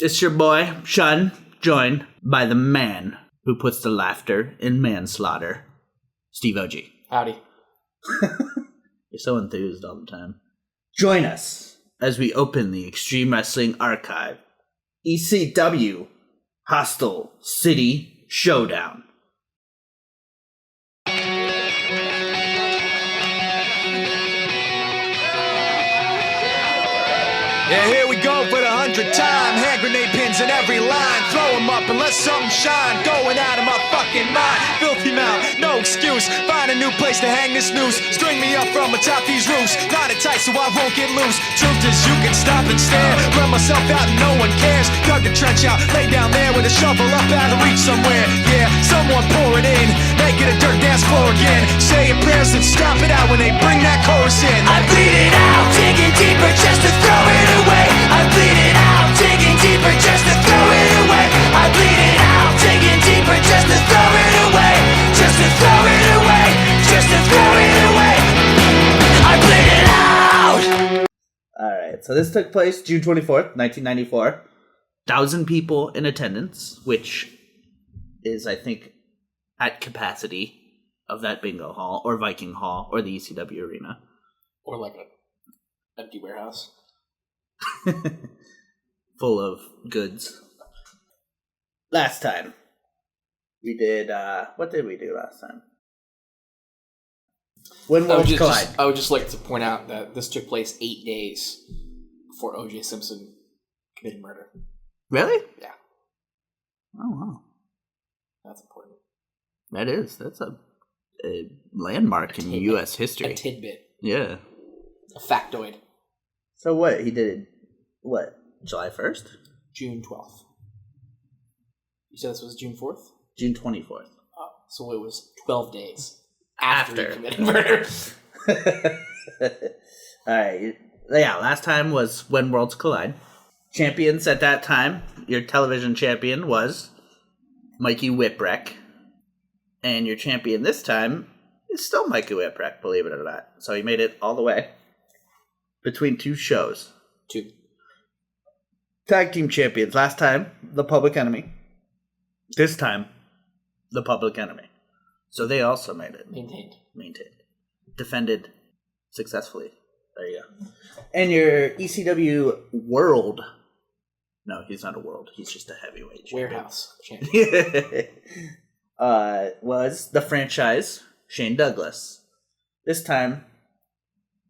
It's your boy, Shun, joined by the man who puts the laughter in manslaughter, Steve OG. Howdy. You're so enthused all the time. Join us as we open the Extreme Wrestling Archive, ECW Hostile City Showdown. Yeah, here we go for the 100th time. Hand grenade pins in every line. Throw them up and let something shine. Going out of my fucking mind. Filthy mouth, no excuse. Find a new place to hang this noose. String me up from atop these roofs. Knot it tight so I won't get loose. Truth is you can stop and stare. Run myself out and no one cares. Dug a trench out, lay down there with a shovel up out of reach somewhere. Yeah, someone pour it in. Make it a dirt dance floor again. Saying prayers and stop it out when they bring that chorus in. I bleed it out, digging deeper just to throw it away. I bleed it out, digging deeper just to throw it away. I bleed it out, digging deeper just to throw it away. Just to throw it away. Just to throw it away. I bleed it out. Alright, so this took place June 24th, 1994. 1,000 people in attendance, which is, I think, at capacity of that bingo hall, or Viking Hall, or the ECW arena. Or like an empty warehouse. Full of goods. Last time, we did, what did we do last time? When Worlds Collide. I would just like to point out that this took place 8 days before O.J. Simpson committed murder. Really? Yeah. Oh, wow. That's important. That is. That's a landmark in U.S. history. A tidbit. Yeah. A factoid. So what? He did, what, July 1st? June 12th. You said this was June 4th? June 24th. Oh, so it was 12 days after he committed murder. Alright. Yeah, last time was When Worlds Collide. Champions at that time, your television champion was Mikey Whipwreck. And your champion this time is still Mikey Whipwreck, believe it or not. So he made it all the way between two shows. Two. Tag team champions. Last time, the Public Enemy. This time, the Public Enemy. So they also made it. Maintained. Defended successfully. There you go. And your ECW World. No, he's not a world. He's just a heavyweight champion. Warehouse champion. Was the franchise Shane Douglas. This time,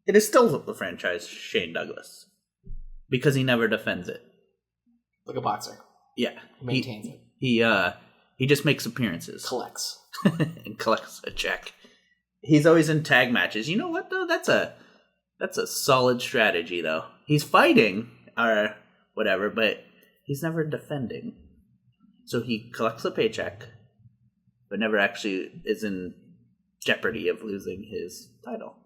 it is still the franchise Shane Douglas. Because he never defends it. Like a boxer. Yeah. Maintains it. He just makes appearances. Collects. And collects a check. He's always in tag matches. You know what, though? That's a solid strategy, though. He's fighting, or whatever, but he's never defending. So he collects a paycheck, but never actually is in jeopardy of losing his title.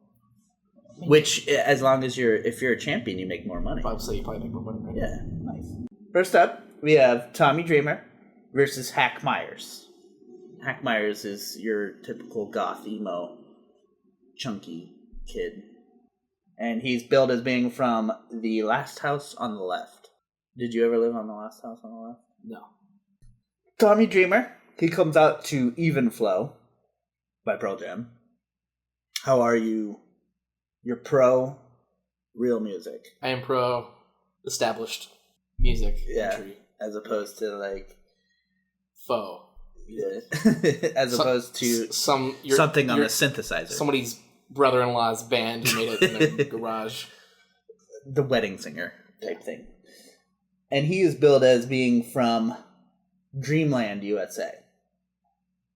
Which, as long as if you're a champion, you make more money. Obviously, you probably make more money, right? Yeah, nice. First up, we have Tommy Dreamer versus Hack Myers. Hack Myers is your typical goth emo, chunky kid. And he's billed as being from the Last House on the Left. Did you ever live on the Last House on the Left? No. Tommy Dreamer, he comes out to Even Flow by Pearl Jam. How are you? You're pro real music. I am pro established music entry. As opposed to like faux. Yeah. As opposed to something on a synthesizer. Somebody's brother-in-law's band who made it in their garage. The wedding singer type thing. And he is billed as being from Dreamland, USA,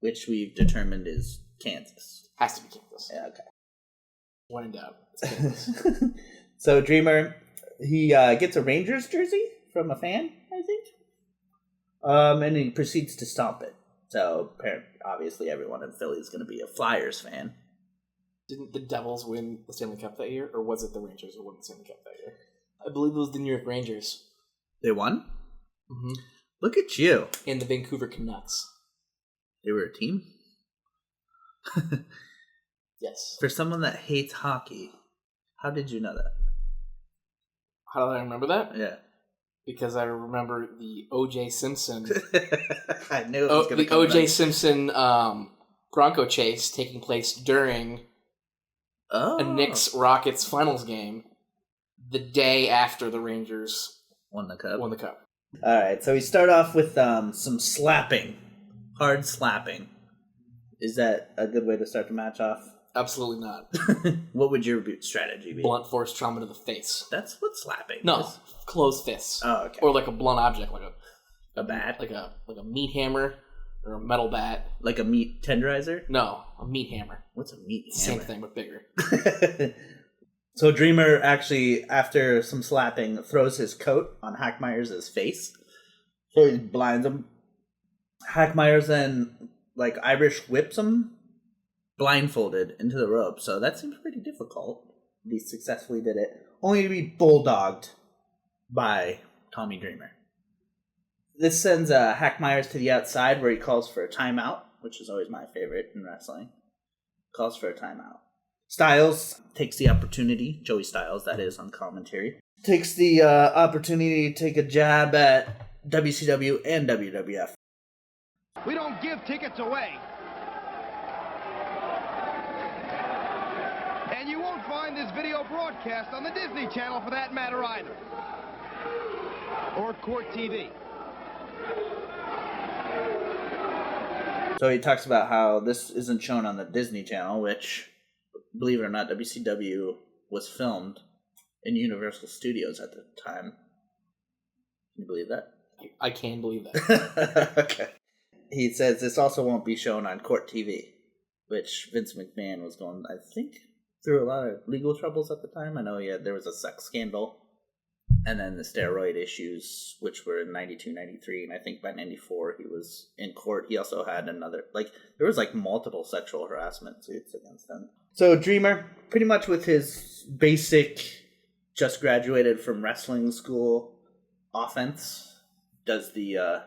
which we've determined is Kansas. Has to be Kansas. Yeah, okay. When in doubt, it's Kansas. So Dreamer, he gets a Rangers jersey from a fan, I think. And he proceeds to stomp it. So obviously everyone in Philly is going to be a Flyers fan. Didn't the Devils win the Stanley Cup that year? Or was it the Rangers who won the Stanley Cup that year? I believe it was the New York Rangers. They won? Mm-hmm. Look at you. And the Vancouver Canucks. They were a team? Yes. For someone that hates hockey, how did you know that? How do I remember that? Yeah. Because I remember the O.J. Simpson... I knew it was going to the O.J. Simpson Bronco chase taking place during a Knicks-Rockets finals game the day after the Rangers won the cup. All right, so we start off with some slapping. Hard slapping. Is that a good way to start the match off? Absolutely not. What would your strategy be? Blunt force trauma to the face. That's what slapping No, is. closed fists. Oh, okay. Or like a blunt object, like a bat? Like a meat hammer or a metal bat. Like a meat tenderizer? No, a meat hammer. What's a meat hammer? Same thing, but bigger. So Dreamer actually, after some slapping, throws his coat on Hackmeyers' face. So he blinds him. Hackmeyers then, like, Irish whips him blindfolded into the rope. So that seems pretty difficult. He successfully did it. Only to be bulldogged by Tommy Dreamer. This sends Hackmeyers to the outside where he calls for a timeout, which is always my favorite in wrestling. Calls for a timeout. Styles takes the opportunity, Joey Styles, that is, on commentary, takes the opportunity to take a jab at WCW and WWF. We don't give tickets away. And you won't find this video broadcast on the Disney Channel for that matter either. Or Court TV. So he talks about how this isn't shown on the Disney Channel, which, believe it or not, WCW was filmed in Universal Studios at the time. Can you believe that? I can believe that. Okay. He says this also won't be shown on Court TV, which Vince McMahon was going, I think, through a lot of legal troubles at the time. I know there was a sex scandal, and then the steroid issues, which were in 92, 93, and I think by 94 he was in court. He also had another, there was multiple sexual harassment suits against him. So Dreamer, pretty much with his basic, just graduated from wrestling school offense, does the,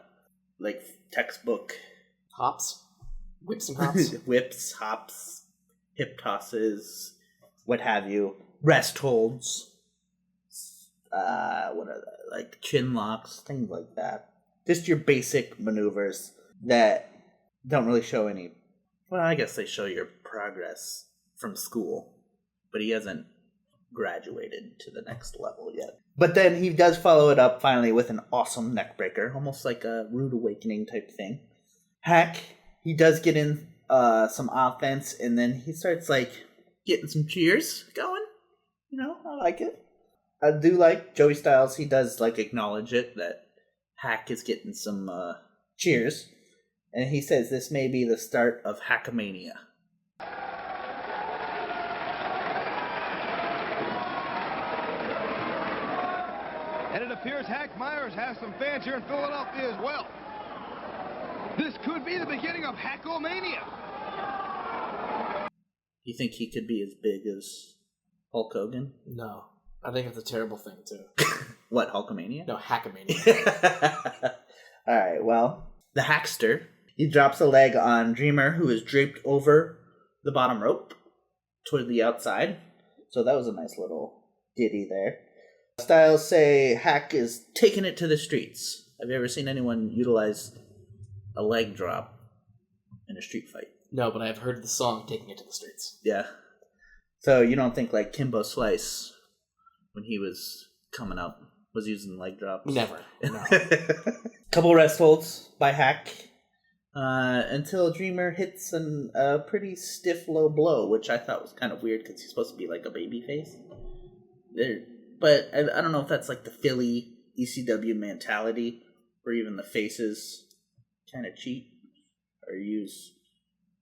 textbook hops, whips and hops, whips, hops, hip tosses, what have you, rest holds, what are they, chin locks, things like that. Just your basic maneuvers that don't really show any. Well, I guess they show your progress from school, but he hasn't graduated to the next level yet. But then he does follow it up finally with an awesome neck breaker, almost like a rude awakening type thing. Hack, he does get in some offense, and then he starts getting some cheers going. I like it. I do like Joey Styles. He does acknowledge it that Hack is getting some cheers, and he says this may be the start of Hackamania. And it appears Hackmeyers has some fans here in Philadelphia as well. This could be the beginning of Hackomania. You think he could be as big as Hulk Hogan? No. I think it's a terrible thing, too. What, Hulkamania? No, Hackamania. All right, well, the Hackster, he drops a leg on Dreamer, who is draped over the bottom rope toward the outside. So that was a nice little ditty there. Styles say Hack is taking it to the streets. Have you ever seen anyone utilize a leg drop in a street fight? No, but I've heard the song Taking It to the Streets. Yeah. So you don't think Kimbo Slice, when he was coming up, was using leg drops? Never. No. Couple rest holds by Hack until Dreamer hits a pretty stiff low blow, which I thought was kind of weird because he's supposed to be a baby face. But I don't know if that's the Philly ECW mentality, where even the faces kind of cheat or use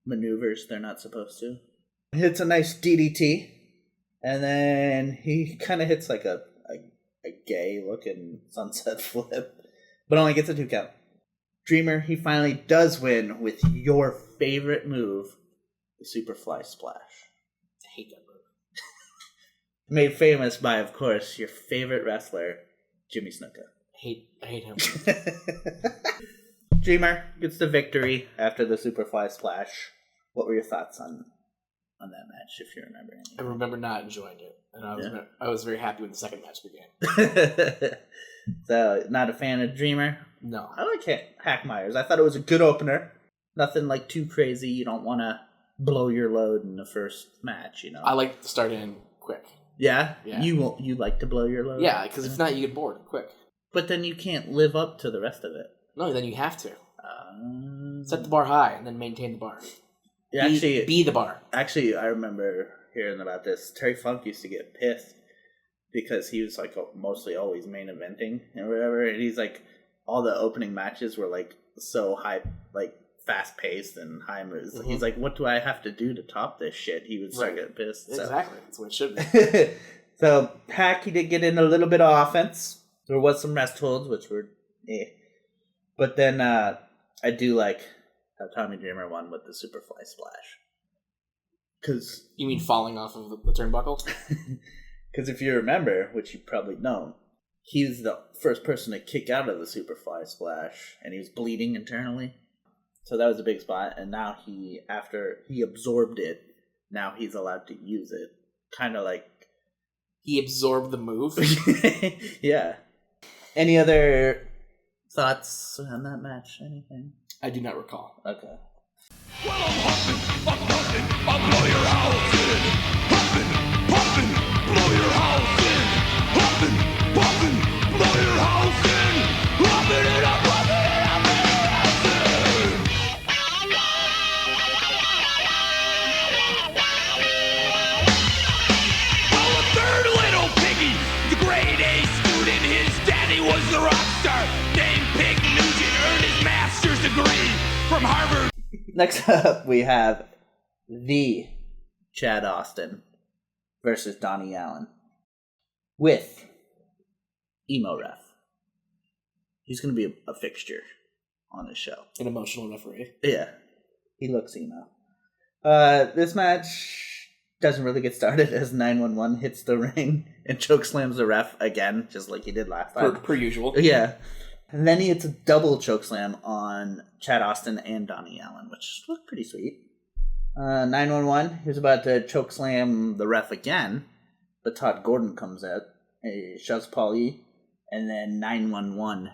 maneuvers they're not supposed to. Hits a nice DDT, and then he kind of hits a gay-looking sunset flip, but only gets a 2 count. Dreamer, he finally does win with your favorite move, the Superfly Splash. I hate that move. Made famous by, of course, your favorite wrestler, Jimmy Snuka. I hate him. Dreamer gets the victory after the Superfly Splash. What were your thoughts on that match, if you remember anything? I remember not enjoying it, and I was very happy when the second match began. So, not a fan of Dreamer? No. I like Hack Myers. I thought it was a good opener. Nothing like too crazy. You don't want to blow your load in the first match, you know. I like to start in quick. Yeah? Yeah. You like to blow your load? Yeah, because if not, you get bored quick. But then you can't live up to the rest of it. No, then you have to. Set the bar high and then maintain the bar. Be the bar. Actually, I remember hearing about this. Terry Funk used to get pissed because he was like mostly always main eventing and whatever. And he's like, all the opening matches were like so high, like fast paced and high moves. Mm-hmm. He's like, what do I have to do to top this shit? He would start getting pissed. Exactly. That's what it should be. So, Hack, he did get in a little bit of offense. There was some rest holds, which were But then I do like how Tommy Dreamer won with the Superfly Splash. Cause, you mean falling off of the turnbuckle? Because if you remember, which you probably know, he was the first person to kick out of the Superfly Splash, and he was bleeding internally. So that was a big spot, and now after he absorbed it, now he's allowed to use it. Kind of like... He absorbed the move? Yeah. Any other thoughts on that match? Anything? I do not recall. Okay. Well, I'm hunting, I'll blow your house in. Huffing, blow your house in. Huffing, blow your house in. Huffing it up, Well, a third little piggy, the grade A student, his daddy was the rock star. Named Pig Nugent, earned his master's degree from Harvard. Next up, we have the Chad Austin versus Donnie Allen with Emo Ref. He's going to be a fixture on this show. An emotional referee. Yeah, he looks emo. This match doesn't really get started as 911 hits the ring and chokeslams the ref again, just like he did last time. Per usual. Yeah. And then he hits a double chokeslam on Chad Austin and Donnie Allen, which looked pretty sweet. 911, he was about to chokeslam the ref again, but Todd Gordon comes out, he shoves Paulie, and then 911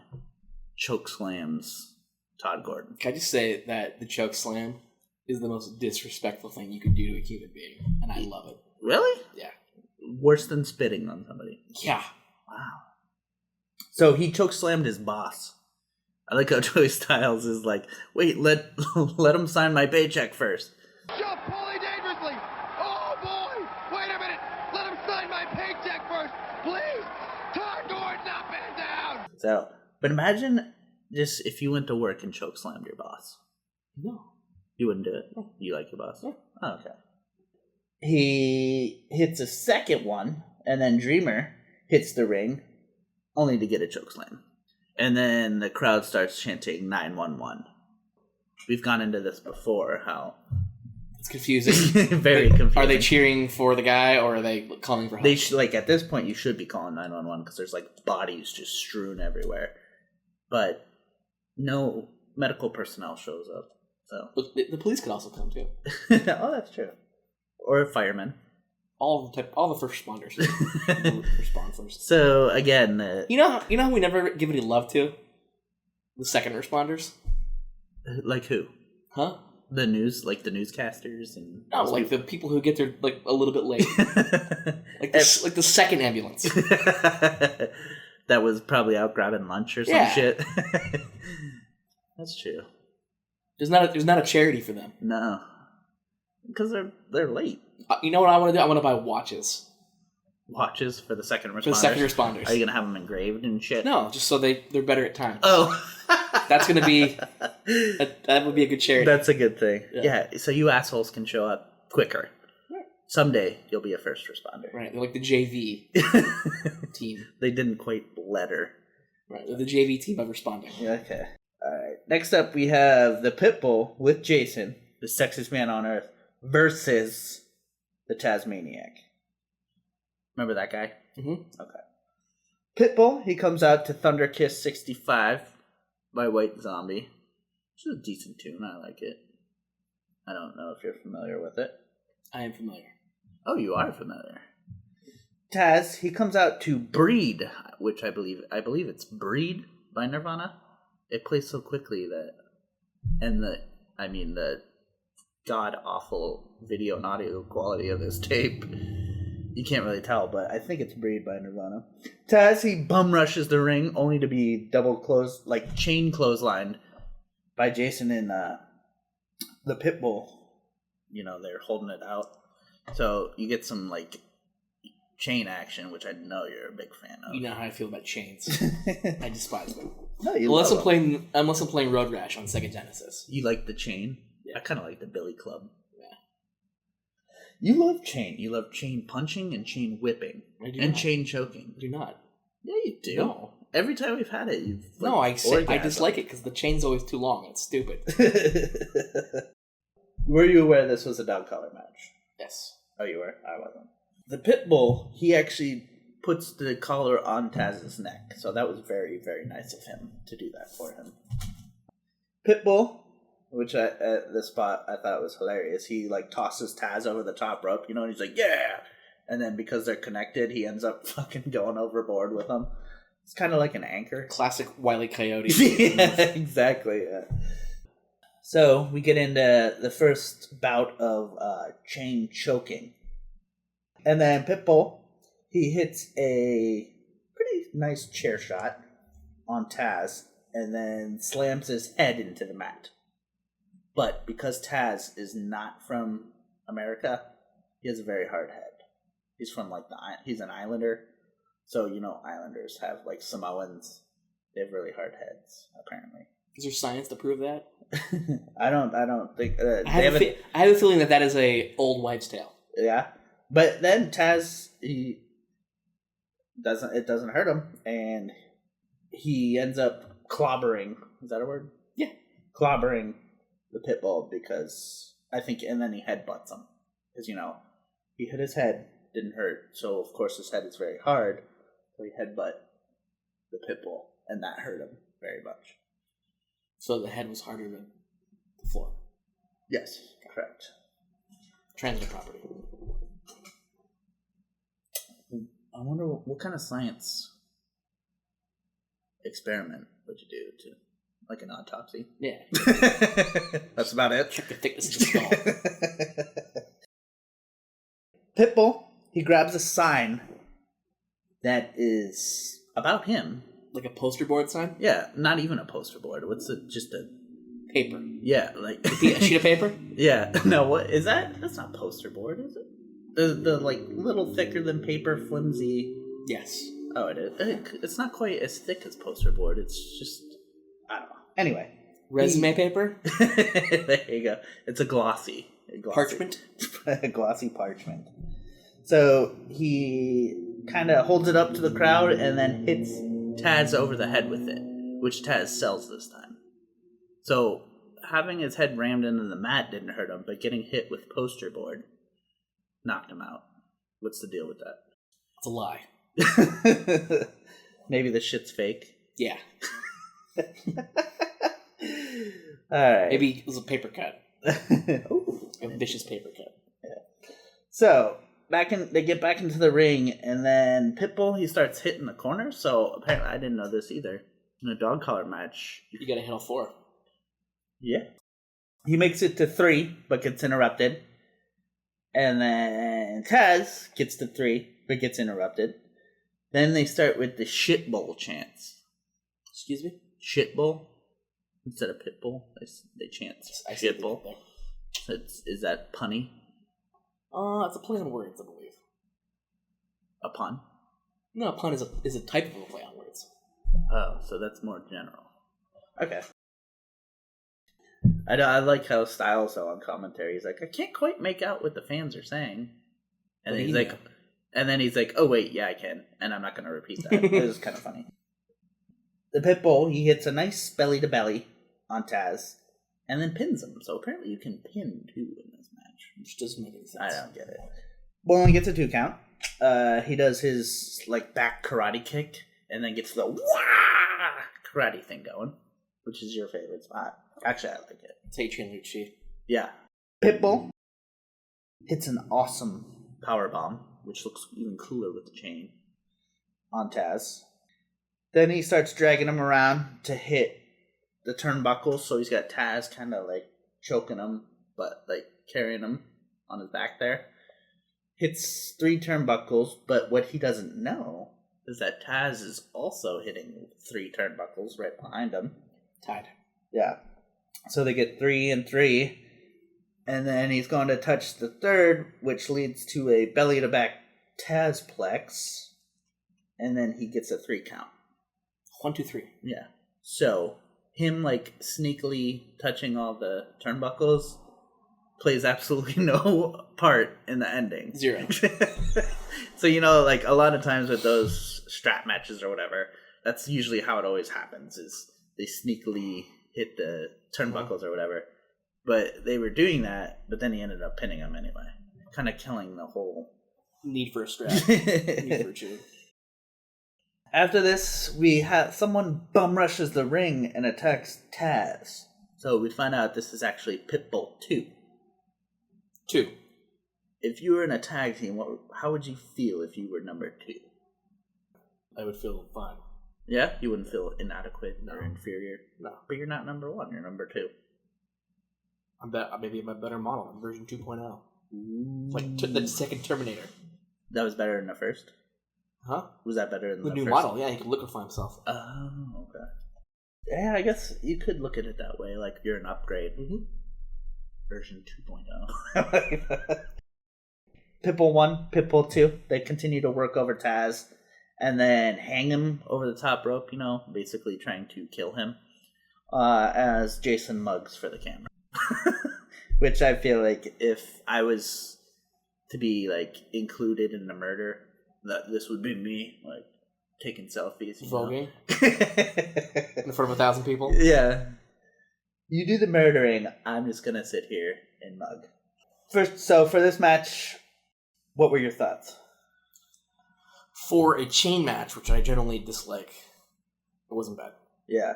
chokeslams Todd Gordon. Can I just say that the choke slam is the most disrespectful thing you could do to a human being, and I love it. Really? Yeah. Worse than spitting on somebody. Yeah. Wow. So he chokeslammed his boss. I like how Joey Styles is like, wait, let him sign my paycheck first. Shove Paulie dangerously. Oh boy! Wait a minute. Let him sign my paycheck first, please. Todd Gordon up and down. So, but imagine just if you went to work and chokeslammed your boss. No. You wouldn't do it. You like your boss. Yeah. Oh, okay. He hits a second one, and then Dreamer hits the ring, only to get a chokeslam. And then the crowd starts chanting 911. We've gone into this before, how... It's confusing. Very confusing. Are they cheering for the guy, or are they calling for help? They like, at this point, you should be calling 911, because there's, like, bodies just strewn everywhere. But no medical personnel shows up, so... But the police could also come, too. Oh, that's true. Or firemen. All the first responders respond first. So again, you know how we never give any love to the second responders. Like who? Huh? The news, like the newscasters and no, like the people who get there like a little bit late, like the second ambulance. That was probably out grabbing lunch or some shit. That's true. There's not a charity for them. No, because they're late. You know what I want to do? I want to buy watches. Watches for the second responders? For the second responders. Are you going to have them engraved and shit? No, just so they're better at time. Oh. That's going to be... That would be a good charity. That's a good thing. Yeah, so you assholes can show up quicker. Right. Someday, you'll be a first responder. Right, they're like the JV team. They didn't quite letter. Right, they're the JV team of responding. Okay. All right. Next up, we have the Pitbull with Jason, the sexiest man on earth, versus... the Tasmaniac. Remember that guy? Mm-hmm. Okay. Pitbull, he comes out to Thunder Kiss 65 by White Zombie. Which is a decent tune. I like it. I don't know if you're familiar with it. I am familiar. Oh, you are familiar. Taz, he comes out to Breed, which I believe it's Breed by Nirvana. It plays so quickly and the god-awful video and audio quality of this tape, you can't really tell, but I think it's Breed by Nirvana. Taz, he bum rushes the ring, only to be chain clotheslined by Jason and the Pitbull. They're holding it out. So you get some, chain action, which I know you're a big fan of. You know how I feel about chains. I despise them. No, unless I'm playing Road Rash on Sega Genesis. You like the chain? Yeah. I kind of like the Billy Club. Yeah. You love chain. You love chain punching and chain whipping. I do and not. chain choking. I do not. Yeah, you do. No. Every time we've had it, you've I dislike it because the chain's always too long. It's stupid. Were you aware this was a dog collar match? Yes. Oh, you were? I wasn't. The Pitbull, he actually puts the collar on Taz's neck, so that was very, very nice of him to do that for him. Pitbull, which at this spot I thought was hilarious, he tosses Taz over the top rope, and he's like, yeah! And then because they're connected, he ends up fucking going overboard with him. It's kind of like an anchor. Classic Wile E. Coyote. Yeah, exactly, yeah. So, we get into the first bout of chain choking. And then Pitbull, he hits a pretty nice chair shot on Taz and then slams his head into the mat. But because Taz is not from America, he has a very hard head. He's from he's an islander. So, islanders have Samoans. They have really hard heads, apparently. Is there science to prove that? I don't think I have a feeling that is a old wives' tale. Yeah. But then Taz, it doesn't hurt him, and he ends up clobbering. Is that a word? Yeah. Clobbering the Pitbull because and then he headbutts him. Because, he hit his head, didn't hurt, so of course his head is very hard, so he headbutt the Pitbull, and that hurt him very much. So the head was harder than the floor? Yes, correct. Transit property. I wonder what kind of science experiment would you do to, an autopsy? Yeah. That's about it. Check the thickness of the skull. Pitbull, he grabs a sign that is about him. Like a poster board sign? Yeah, not even a poster board. What's it? Just a paper. Yeah, a sheet of paper? Yeah. No, what is that? That's not poster board, is it? The little thicker than paper, flimsy. Yes. Oh, it is. It's not quite as thick as poster board. It's just, I don't know. Anyway, resume paper. There you go. It's a glossy parchment. A glossy parchment. So he kind of holds it up to the crowd and then hits Taz over the head with it, which Taz sells this time. So having his head rammed into the mat didn't hurt him, but getting hit with poster board knocked him out. What's the deal with that? It's a lie. Maybe the shit's fake. Yeah. Alright. Maybe it was a paper cut. Ooh. A vicious paper cut. Yeah. So they get back into the ring, and then Pitbull, he starts hitting the corner. So apparently, I didn't know this either. In a dog collar match, you gotta hit all four. Yeah. He makes it to 3, but gets interrupted. And then Taz gets to 3, but gets interrupted. Then they start with the shit bowl chants. Excuse me? Shit bowl instead of pit bull. They chant shit bowl. Is that punny? It's a play on words, I believe. A pun? No, a pun is a type of a play on words. Oh, so that's more general. Okay. I like how Styles, though, on commentary, he's like, I can't quite make out what the fans are saying. And then he's like, oh wait, yeah, I can, and I'm not going to repeat that. It was kind of funny. The Pitbull, he hits a nice belly to belly on Taz, and then pins him. So apparently you can pin too in this match, which doesn't make any sense. I don't get it. Well, only gets a 2 count. He does his back karate kick, and then gets the wah karate thing going, which is your favorite spot. Actually, I like it. Teichun Lucci. Yeah. Pitbull hits an awesome power bomb which looks even cooler with the chain, on Taz. Then he starts dragging him around to hit the turnbuckles, so he's got Taz kind of like choking him, but like carrying him on his back there. Hits 3 turnbuckles, but what he doesn't know is that Taz is also hitting 3 turnbuckles right behind him. Tied. Yeah. So they get 3 and 3, and then he's going to touch the 3rd, which leads to a belly-to-back Tazplex, and then he gets a 3 count. 1, 2, 3. Yeah. So him like sneakily touching all the turnbuckles plays absolutely no part in the ending. 0. So, like a lot of times with those strap matches or whatever, that's usually how it always happens, is they sneakily hit the turnbuckles or whatever. But they were doing that, but then he ended up pinning him anyway. Kind of killing the whole... Need for a strap. Need for a chew. After this, we have someone bum rushes the ring and attacks Taz. So we find out this is actually Pitbull 2. 2. If you were in a tag team, how would you feel if you were number 2? I would feel fine. Yeah? You wouldn't feel inadequate or inferior? No. But you're not number 1, you're number 2. Maybe I'm a better model. I'm version 2.0. Like the second Terminator. That was better than the first? Huh? Was that better than the new first? model? Yeah, he could liquefy himself. Oh, okay. Yeah, I guess you could look at it that way, like you're an upgrade. Mm-hmm. Version 2.0. Pitbull 1, Pitbull 2, they continue to work over Taz and then hang him over the top rope, basically trying to kill him as Jason mugs for the camera. Which I feel like if I was to be like included in the murder, that this would be me, like taking selfies. Voguing? In front of 1,000 people? Yeah. You do the murdering, I'm just gonna sit here and mug. So for this match, what were your thoughts? For a chain match, which I generally dislike, it wasn't bad. Yeah.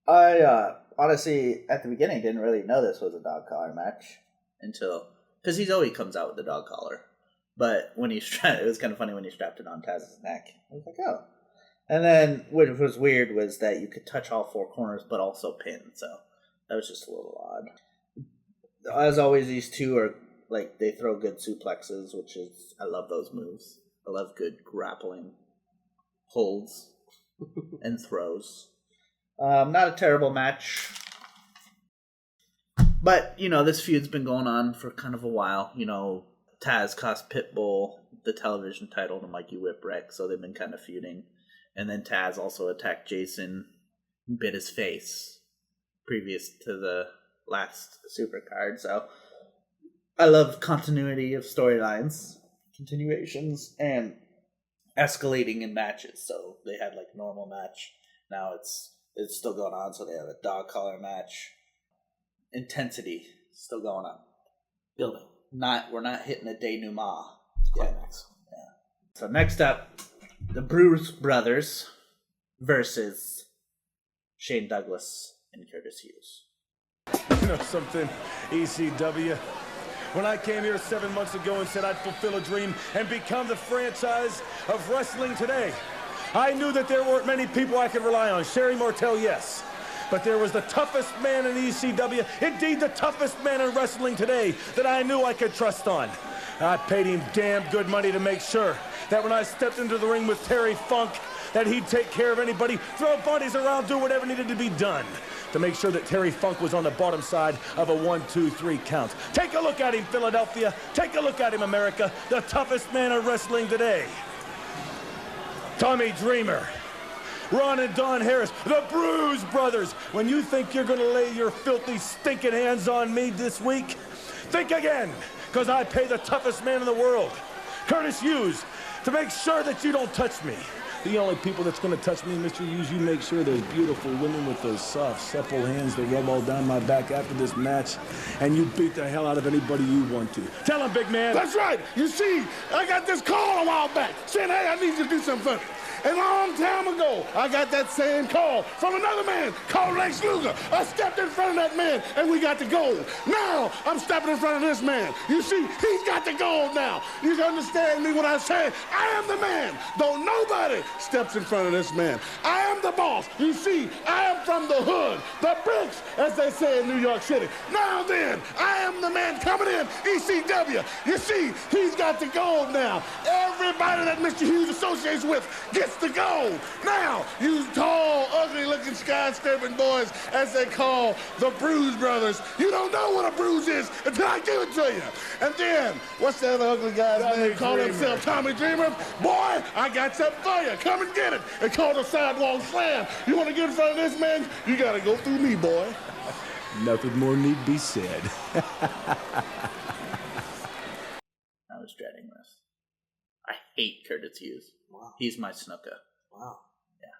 I honestly, at the beginning, didn't really know this was a dog collar match until... Because he always comes out with the dog collar. But when he it was kind of funny when he strapped it on Taz's neck. I was like, oh. And then what was weird was that you could touch all 4 corners, but also pin. So that was just a little odd. As always, these two are, like, they throw good suplexes, which is... I love those moves. I love good grappling holds and throws. Not a terrible match. But, this feud's been going on for kind of a while. Taz cost Pitbull the television title to Mikey Whipwreck, so they've been kind of feuding. And then Taz also attacked Jason and bit his face previous to the last Supercard. So I love continuity of storylines, continuations, and escalating in matches. So they had like a normal match. Now it's still going on, so they have a dog collar match. Intensity still going on. Building. We're not hitting a denouement. Climax. Yeah. So next up, the Bruce Brothers versus Shane Douglas and Curtis Hughes. You know something, ECW? When I came here 7 months ago and said I'd fulfill a dream and become the franchise of wrestling today, I knew that there weren't many people I could rely on. Sherry Martel, yes. But there was the toughest man in ECW, indeed the toughest man in wrestling today, that I knew I could trust on. I paid him damn good money to make sure that when I stepped into the ring with Terry Funk, that he'd take care of anybody, throw bodies around, do whatever needed to be done to make sure that Terry Funk was on the bottom side of a 1, 2, 3 count. Take a look at him, Philadelphia. Take a look at him, America. The toughest man in wrestling today. Tommy Dreamer. Ron and Don Harris, the Bruise Brothers. When you think you're gonna lay your filthy, stinking hands on me this week, think again, because I pay the toughest man in the world, Curtis Hughes, to make sure that you don't touch me. The only people that's gonna touch me, Mr. Hughes, you make sure there's beautiful women with those soft, supple hands that rub all down my back after this match, and you beat the hell out of anybody you want to. Tell him, big man. That's right. You see, I got this call a while back saying, hey, I need you to do something for me. A long time ago, I got that same call from another man called Lex Luger. I stepped in front of that man, and we got the gold. Now, I'm stepping in front of this man. You see, he's got the gold now. You can understand me when I say, I am the man. Though nobody steps in front of this man. I am the boss. You see, I am from the hood, the bricks, as they say in New York City. Now then, I am the man coming in, ECW. You see, he's got the gold now. Everybody that Mr. Hughes associates with gets the gold. Now, you tall, ugly-looking skyscraping boys, as they call the Bruise Brothers, you don't know what a bruise is until I give it to you. And then, what's that other ugly guy's name? Call himself Tommy Dreamer. Boy, I got something for you. Come and get it. It's called a sidewalk slam. You want to get in front of this man? You got to go through me, boy. Nothing more need be said. I was dreading this. I hate Curtis Hughes. Wow. He's my snooker. Wow. Yeah.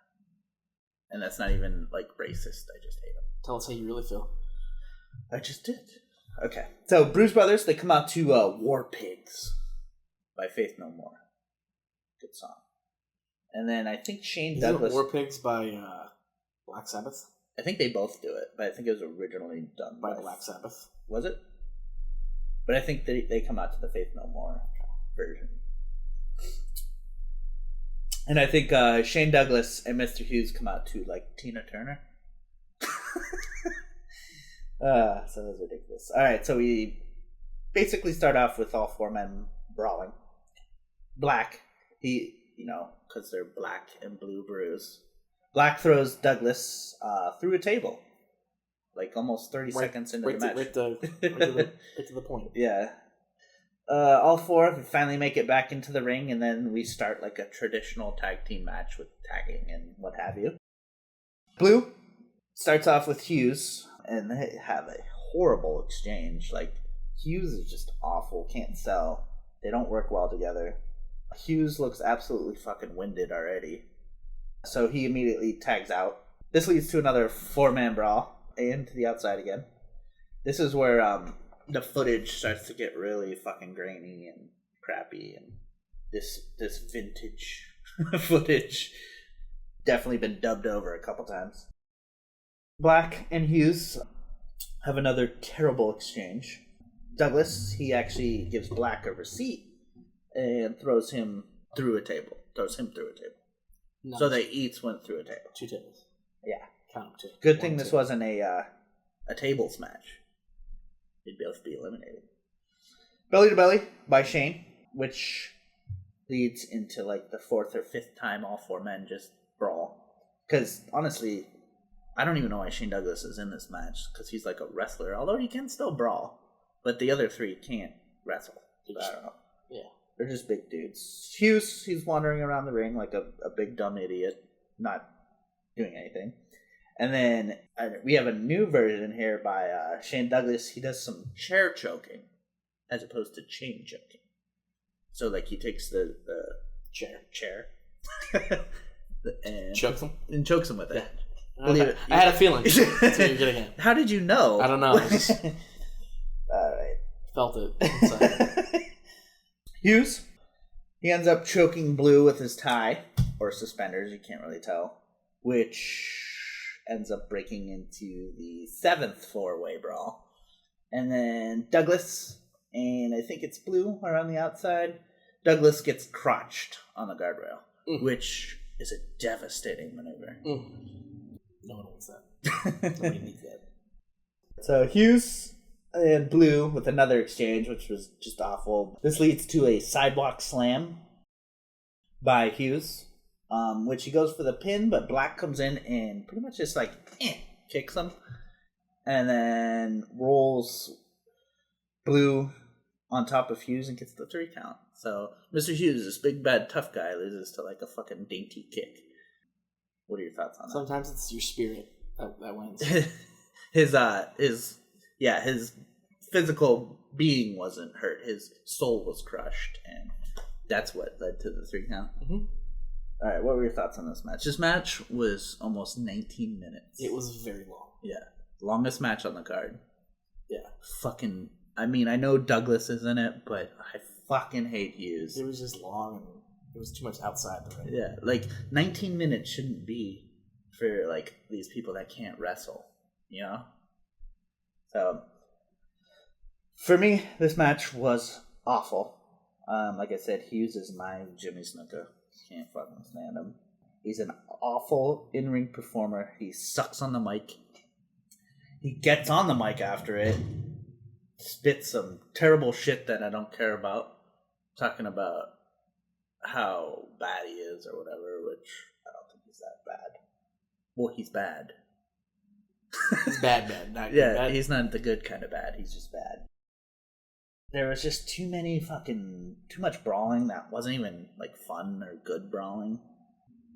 And that's not even, like, racist. I just hate him. Tell us how you really feel. I just did. Okay. So, Bruise Brothers, they come out to War Pigs by Faith No More. Good song. And then I think Shane Douglas... War Pigs by Black Sabbath? I think they both do it, but I think it was originally done by Black Sabbath. Was it? But I think they come out to the Faith No More version. And I think Shane Douglas and Mr. Hughes come out to, like, Tina Turner. So that was ridiculous. Alright, so we basically start off with all four men brawling. Black, because they're black and blue Bruise. Black throws Douglas through a table. Like almost 30 seconds into the match. Right to the point. Yeah. All four finally make it back into the ring, and then we start like a traditional tag team match with tagging and what have you. Blue starts off with Hughes, and they have a horrible exchange. Like, Hughes is just awful, can't sell. They don't work well together. Hughes looks absolutely fucking winded already. So he immediately tags out. This leads to another four-man brawl, and to the outside again. This is where the footage starts to get really fucking grainy and crappy, and this vintage footage definitely been dubbed over a couple times. Black and Hughes have another terrible exchange. Douglas, he actually gives Black a receipt and throws him through a table. Nice. So they each went through a table. 2 tables. Yeah. Count 2. Good thing this wasn't a tables match. They'd both be eliminated. Belly to Belly by Shane, which leads into like the 4th or 5th time all four men just brawl. Because honestly, I don't even know why Shane Douglas is in this match, because he's like a wrestler, although he can still brawl. But the other three can't wrestle. I don't know. Yeah. They're just big dudes. Hughes, he's wandering around the ring like a big dumb idiot, not doing anything. And then we have a new version here by Shane Douglas. He does some chair choking as opposed to chain choking. So like he takes the chair and chokes him? And chokes him with it. Yeah. I had a feeling. That's what you're getting at. How did you know? I don't know. I just all right. Felt it inside. Hughes, he ends up choking Blue with his tie, or suspenders, you can't really tell, which ends up breaking into the 7th four-way brawl. And then Douglas, and I think it's Blue are on the outside. Douglas gets crotched on the guardrail, which is a devastating maneuver. No one wants that. Nobody needs that. So Hughes and Blue with another exchange, which was just awful. This leads to a sidewalk slam by Hughes, which he goes for the pin, but Black comes in and pretty much just like kicks him, and then rolls Blue on top of Hughes and gets the 3 count. So Mr. Hughes, this big bad tough guy, loses to like a fucking dainty kick. What are your thoughts on that? Sometimes it's your spirit that wins. His physical being wasn't hurt. His soul was crushed, and that's what led to the 3 count. Mm-hmm. All right, what were your thoughts on this match? This match was almost 19 minutes. It was very long. Yeah, longest match on the card. Yeah. I know Douglas is in it, but I fucking hate Hughes. It was just long and It was too much outside the ring. Yeah, like 19 minutes shouldn't be for like these people that can't wrestle, you know? So for me, this match was awful. Like I said, Hughes is my Jimmy Snuka. Can't fucking stand him. He's an awful in-ring performer. He sucks on the mic. He gets on the mic after it, spits some terrible shit that I don't care about, talking about how bad he is or whatever, which I don't think he's that bad. Well, he's bad. He's bad. Not yeah, bad. He's not the good kind of bad. He's just bad. There was just too much brawling that wasn't even like fun or good brawling.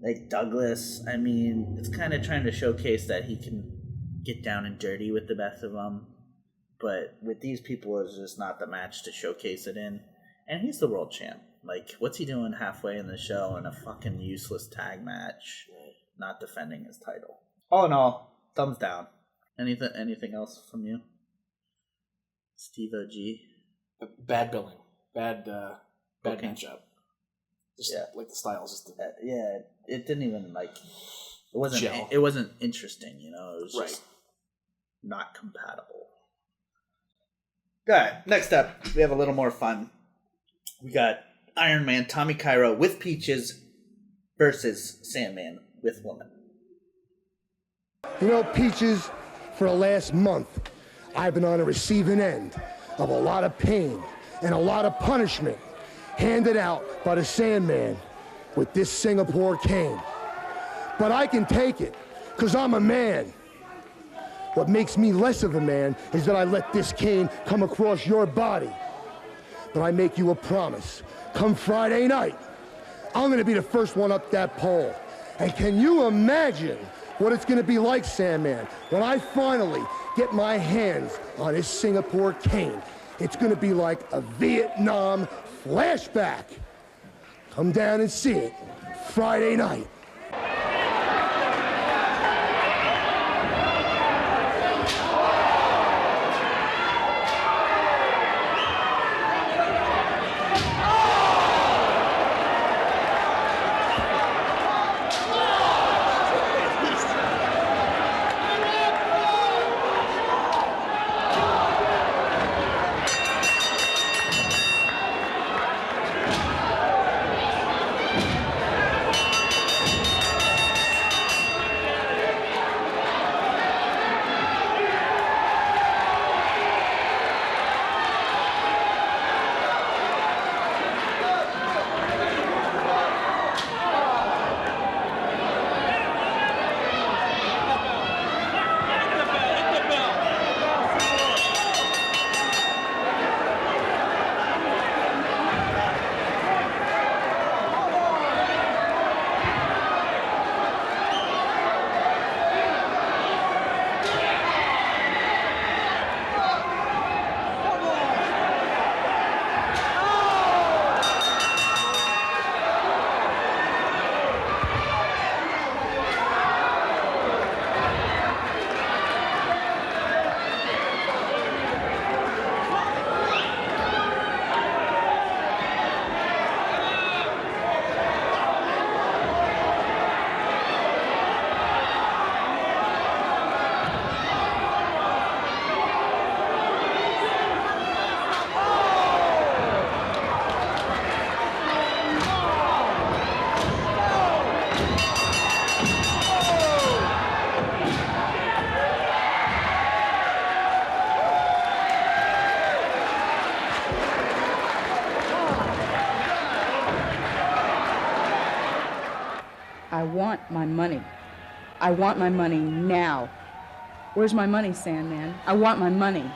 Like Douglas, I mean, it's kind of trying to showcase that he can get down and dirty with the best of them. But with these people, it's just not the match to showcase it in. And he's the world champ. Like, what's he doing halfway in the show in a fucking useless tag match, not defending his title? All in all, thumbs down. Anything else from you, Steve OG? Bad billing. Bad Okay. matchup. Just like the styles. Just it didn't even like. It wasn't. Gel. It wasn't interesting. You know, it was Right. just not compatible. All right. Next up, we have a little more fun. We got Iron Man Tommy Cairo with Peaches versus Sandman with Woman. You know, Peaches, for the last month, I've been on the receiving end of a lot of pain and a lot of punishment handed out by the Sandman with this Singapore cane. But I can take it, because I'm a man. What makes me less of a man is that I let this cane come across your body. But I make you a promise. Come Friday night, I'm going to be the first one up that pole. And can you imagine what it's going to be like, Sandman, when I finally get my hands on this Singapore cane? It's going to be like a Vietnam flashback. Come down and see it Friday night. I want my money. I want my money now. Where's my money, Sandman? I want my money.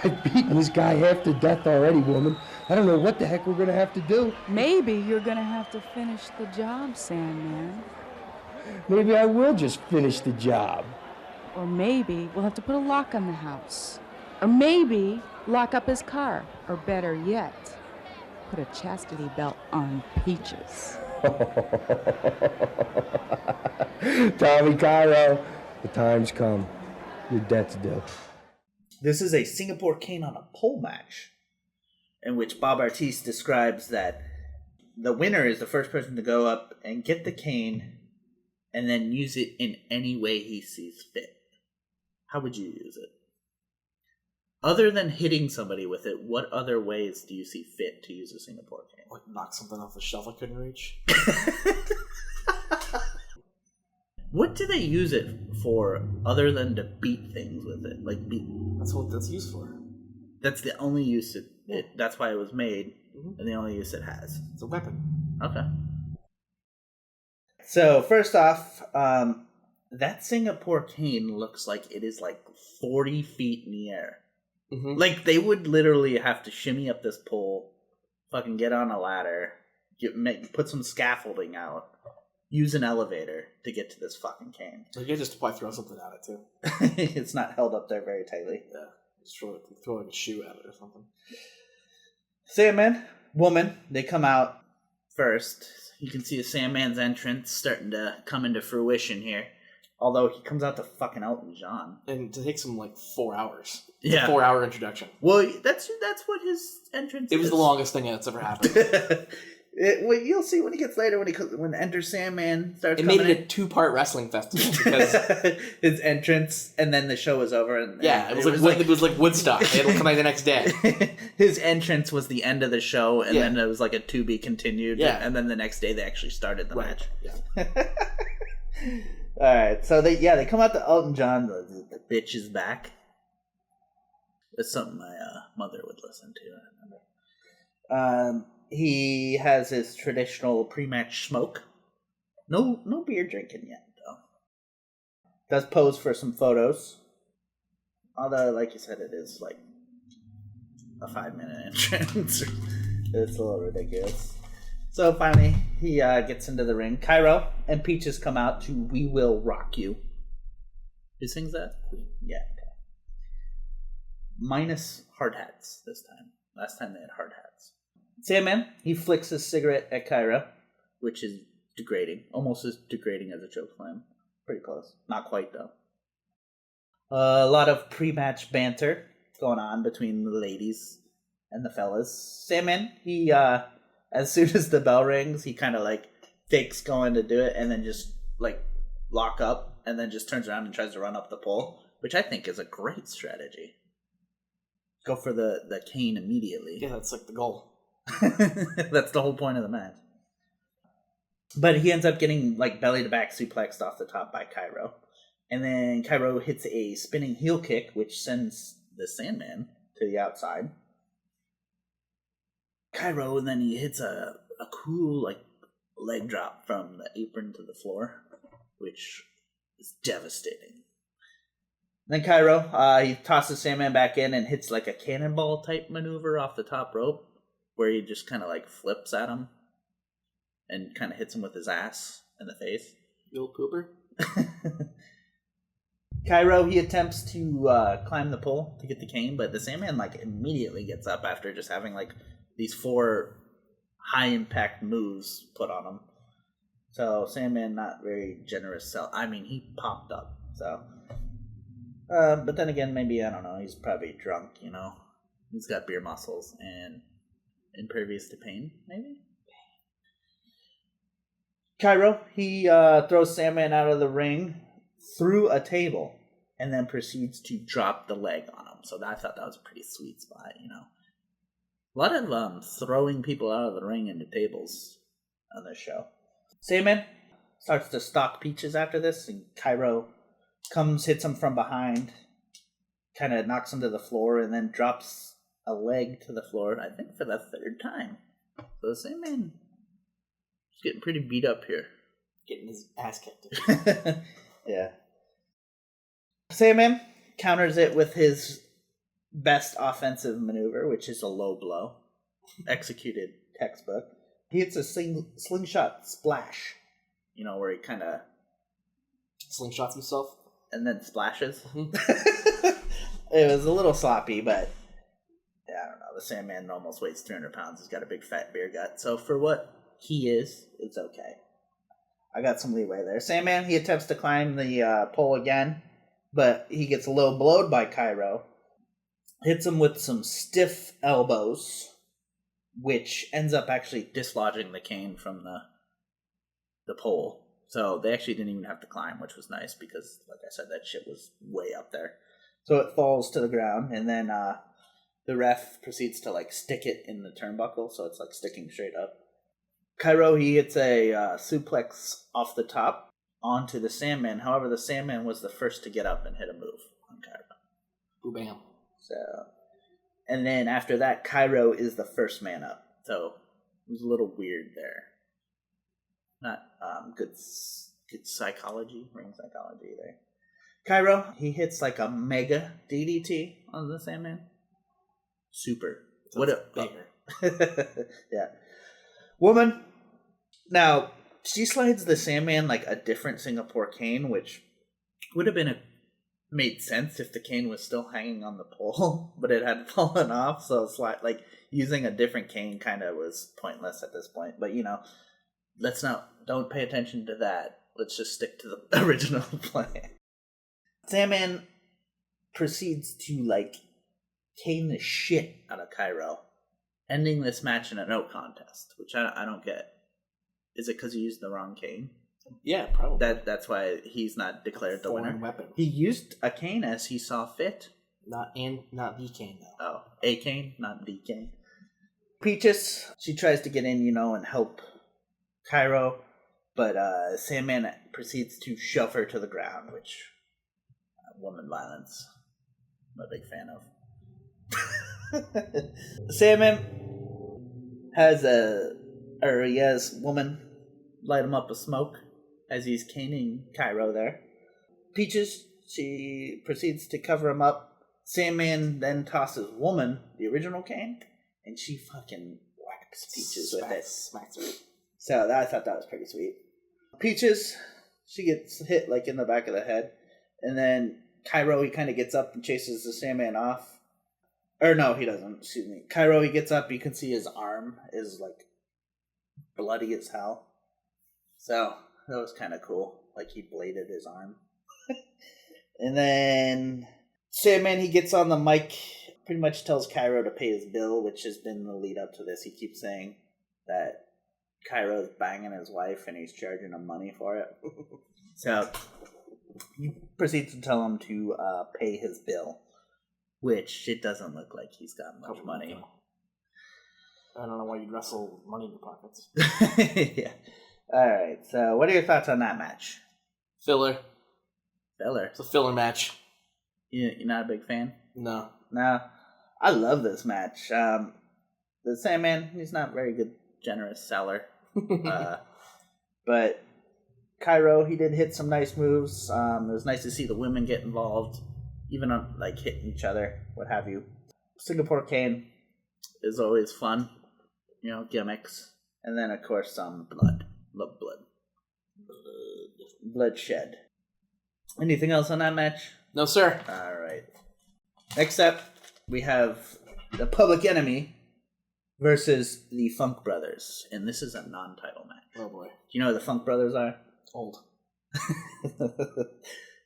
I've beaten this guy half to death already, woman. I don't know what the heck we're gonna have to do. Maybe you're gonna have to finish the job, Sandman. Maybe I will just finish the job. Or maybe we'll have to put a lock on the house. Or maybe lock up his car. Or better yet, put a chastity belt on Peaches. Tommy Cairo, the time's come. Your debt's due. This is a Singapore cane on a pole match, in which Bob Artiste describes that the winner is the first person to go up and get the cane and then use it in any way he sees fit. How would you use it? Other than hitting somebody with it, what other ways do you see fit to use a Singapore cane? Like knock something off the shelf I couldn't reach. What do they use it for other than to beat things with it? Like beat. That's what that's used for. That's the only use that's why it was made, and the only use it has. It's a weapon. Okay. So first off, that Singapore cane looks like it is like 40 feet in the air. Mm-hmm. Like they would literally have to shimmy up this pole, fucking get on a ladder, put some scaffolding out, use an elevator to get to this fucking cane. You could just probably throw something at it too. It's not held up there very tightly. Yeah, just throw like a shoe at it or something. Sandman, woman, they come out first. You can see the Sandman's entrance starting to come into fruition here. Although he comes out to fucking Elton John. And it takes him like 4 hours. Yeah. A 4-hour introduction. Well, that's what his entrance is. It was the longest thing that's ever happened. You'll see when he gets later, when Enter Sandman starts coming made it a 2-part wrestling festival because his entrance and then the show was over. And it was like Woodstock. It'll come out the next day. His entrance was the end of the show, and then it was like a to be continued. Yeah. And then the next day they actually started the match. Yeah. All right, so they come out to Elton John. The bitch is back. That's something my mother would listen to. I remember. He has his traditional pre-match smoke. No beer drinking yet, though. Does pose for some photos. Although, like you said, it is like a 5-minute entrance. It's a little ridiculous. So finally, he gets into the ring. Cairo and Peaches come out to "We Will Rock You." Who sings that? Queen. Yeah. Okay. Minus hard hats this time. Last time they had hard hats. Sandman, he flicks his cigarette at Cairo, which is degrading. Almost as degrading as a chokeslam. Pretty close. Not quite, though. A lot of pre-match banter going on between the ladies and the fellas. Sandman, he, as soon as the bell rings, he kind of, like, fakes going to do it and then just, like, lock up and then just turns around and tries to run up the pole, which I think is a great strategy. Go for the cane immediately. Yeah, that's, like, the goal. That's the whole point of the match. But he ends up getting like belly to back suplexed off the top by Cairo. And then Cairo hits a spinning heel kick, which sends the Sandman to the outside. Cairo, and then he hits a cool like leg drop from the apron to the floor, which is devastating. Then Cairo, he tosses Sandman back in and hits like a cannonball type maneuver off the top rope, where he just kind of like flips at him and kind of hits him with his ass in the face. You old pooper. Cairo, he attempts to climb the pole to get the cane, but the Sandman like immediately gets up after just having like these 4 high impact moves put on him. So Sandman not very generous. I mean, he popped up. So, but then again, maybe I don't know. He's probably drunk. You know, he's got beer muscles and impervious to pain, maybe? Cairo, he throws Sandman out of the ring through a table and then proceeds to drop the leg on him. So I thought that was a pretty sweet spot, you know. A lot of throwing people out of the ring into tables on this show. Sandman starts to stalk Peaches after this, and Cairo hits him from behind, kind of knocks him to the floor, and then drops a leg to the floor, I think for the 3rd time. So the Sandman is getting pretty beat up here. Getting his ass kicked. Yeah. Sandman counters it with his best offensive maneuver, which is a low blow. Executed textbook. He hits a slingshot splash. You know, where he kind of slingshots himself. And then splashes. Mm-hmm. It was a little sloppy, but I don't know. The Sandman almost weighs 300 pounds. He's got a big fat beer gut. So for what he is, it's okay. I got some leeway there. Sandman, he attempts to climb the pole again, but he gets low blowed by Cairo. Hits him with some stiff elbows. which ends up actually dislodging the cane from the pole. So they actually didn't even have to climb, which was nice because, like I said, that shit was way up there. So it falls to the ground, and then the ref proceeds to like stick it in the turnbuckle, so it's like sticking straight up. Cairo, he hits a suplex off the top onto the Sandman. However, the Sandman was the first to get up and hit a move on Cairo. Boom, bam. So, and then after that, Cairo is the first man up. So it was a little weird there. Not good psychology, ring psychology there. Cairo, he hits like a mega DDT on the Sandman. Super. What a bigger. Yeah. Woman. Now, she slides the Sandman like a different Singapore cane, which would have made sense if the cane was still hanging on the pole, but it had fallen off. So it's like using a different cane kind of was pointless at this point. But don't pay attention to that. Let's just stick to the original plan. Sandman proceeds to like cane the shit out of Cairo, ending this match in a no contest, which I don't get. Is it because he used the wrong cane? Yeah, probably. That's why he's not declared the winner. Weapon. He used a cane as he saw fit. Not the cane though. Oh, a cane, not the cane. Peaches, she tries to get in, and help Cairo, but Sandman proceeds to shove her to the ground, which woman violence I'm a big fan of. Sandman has woman light him up with smoke as he's caning Cairo there. Peaches, she proceeds to cover him up. Sandman then tosses woman the original cane, and she fucking whacks Peaches with it. Smacks her. So I thought that was pretty sweet. Peaches, she gets hit like in the back of the head, and then Cairo, he kind of gets up and chases the Sandman off. Or no, he doesn't. Excuse me. Cairo, he gets up. You can see his arm is like bloody as hell. So that was kind of cool. Like he bladed his arm. And then Sandman, he gets on the mic, pretty much tells Cairo to pay his bill, which has been the lead up to this. He keeps saying that Cairo's banging his wife and he's charging him money for it. So he proceeds to tell him to pay his bill, which it doesn't look like he's got much money. I don't know why you'd wrestle money in your pockets. Yeah. Alright, so what are your thoughts on that match? Filler. Filler? It's a filler match. You're not a big fan? No. No. I love this match. The Sandman, he's not very good, generous seller. But Cairo, he did hit some nice moves. It was nice to see the women get involved, even on like hitting each other, what have you. Singapore cane is always fun, gimmicks, and then of course some blood. Love blood. Bloodshed. Anything else on that match? No, sir. All right. Next up, we have the Public Enemy versus the Funk Brothers, and this is a non-title match. Oh boy. Do you know who the Funk Brothers are? Old.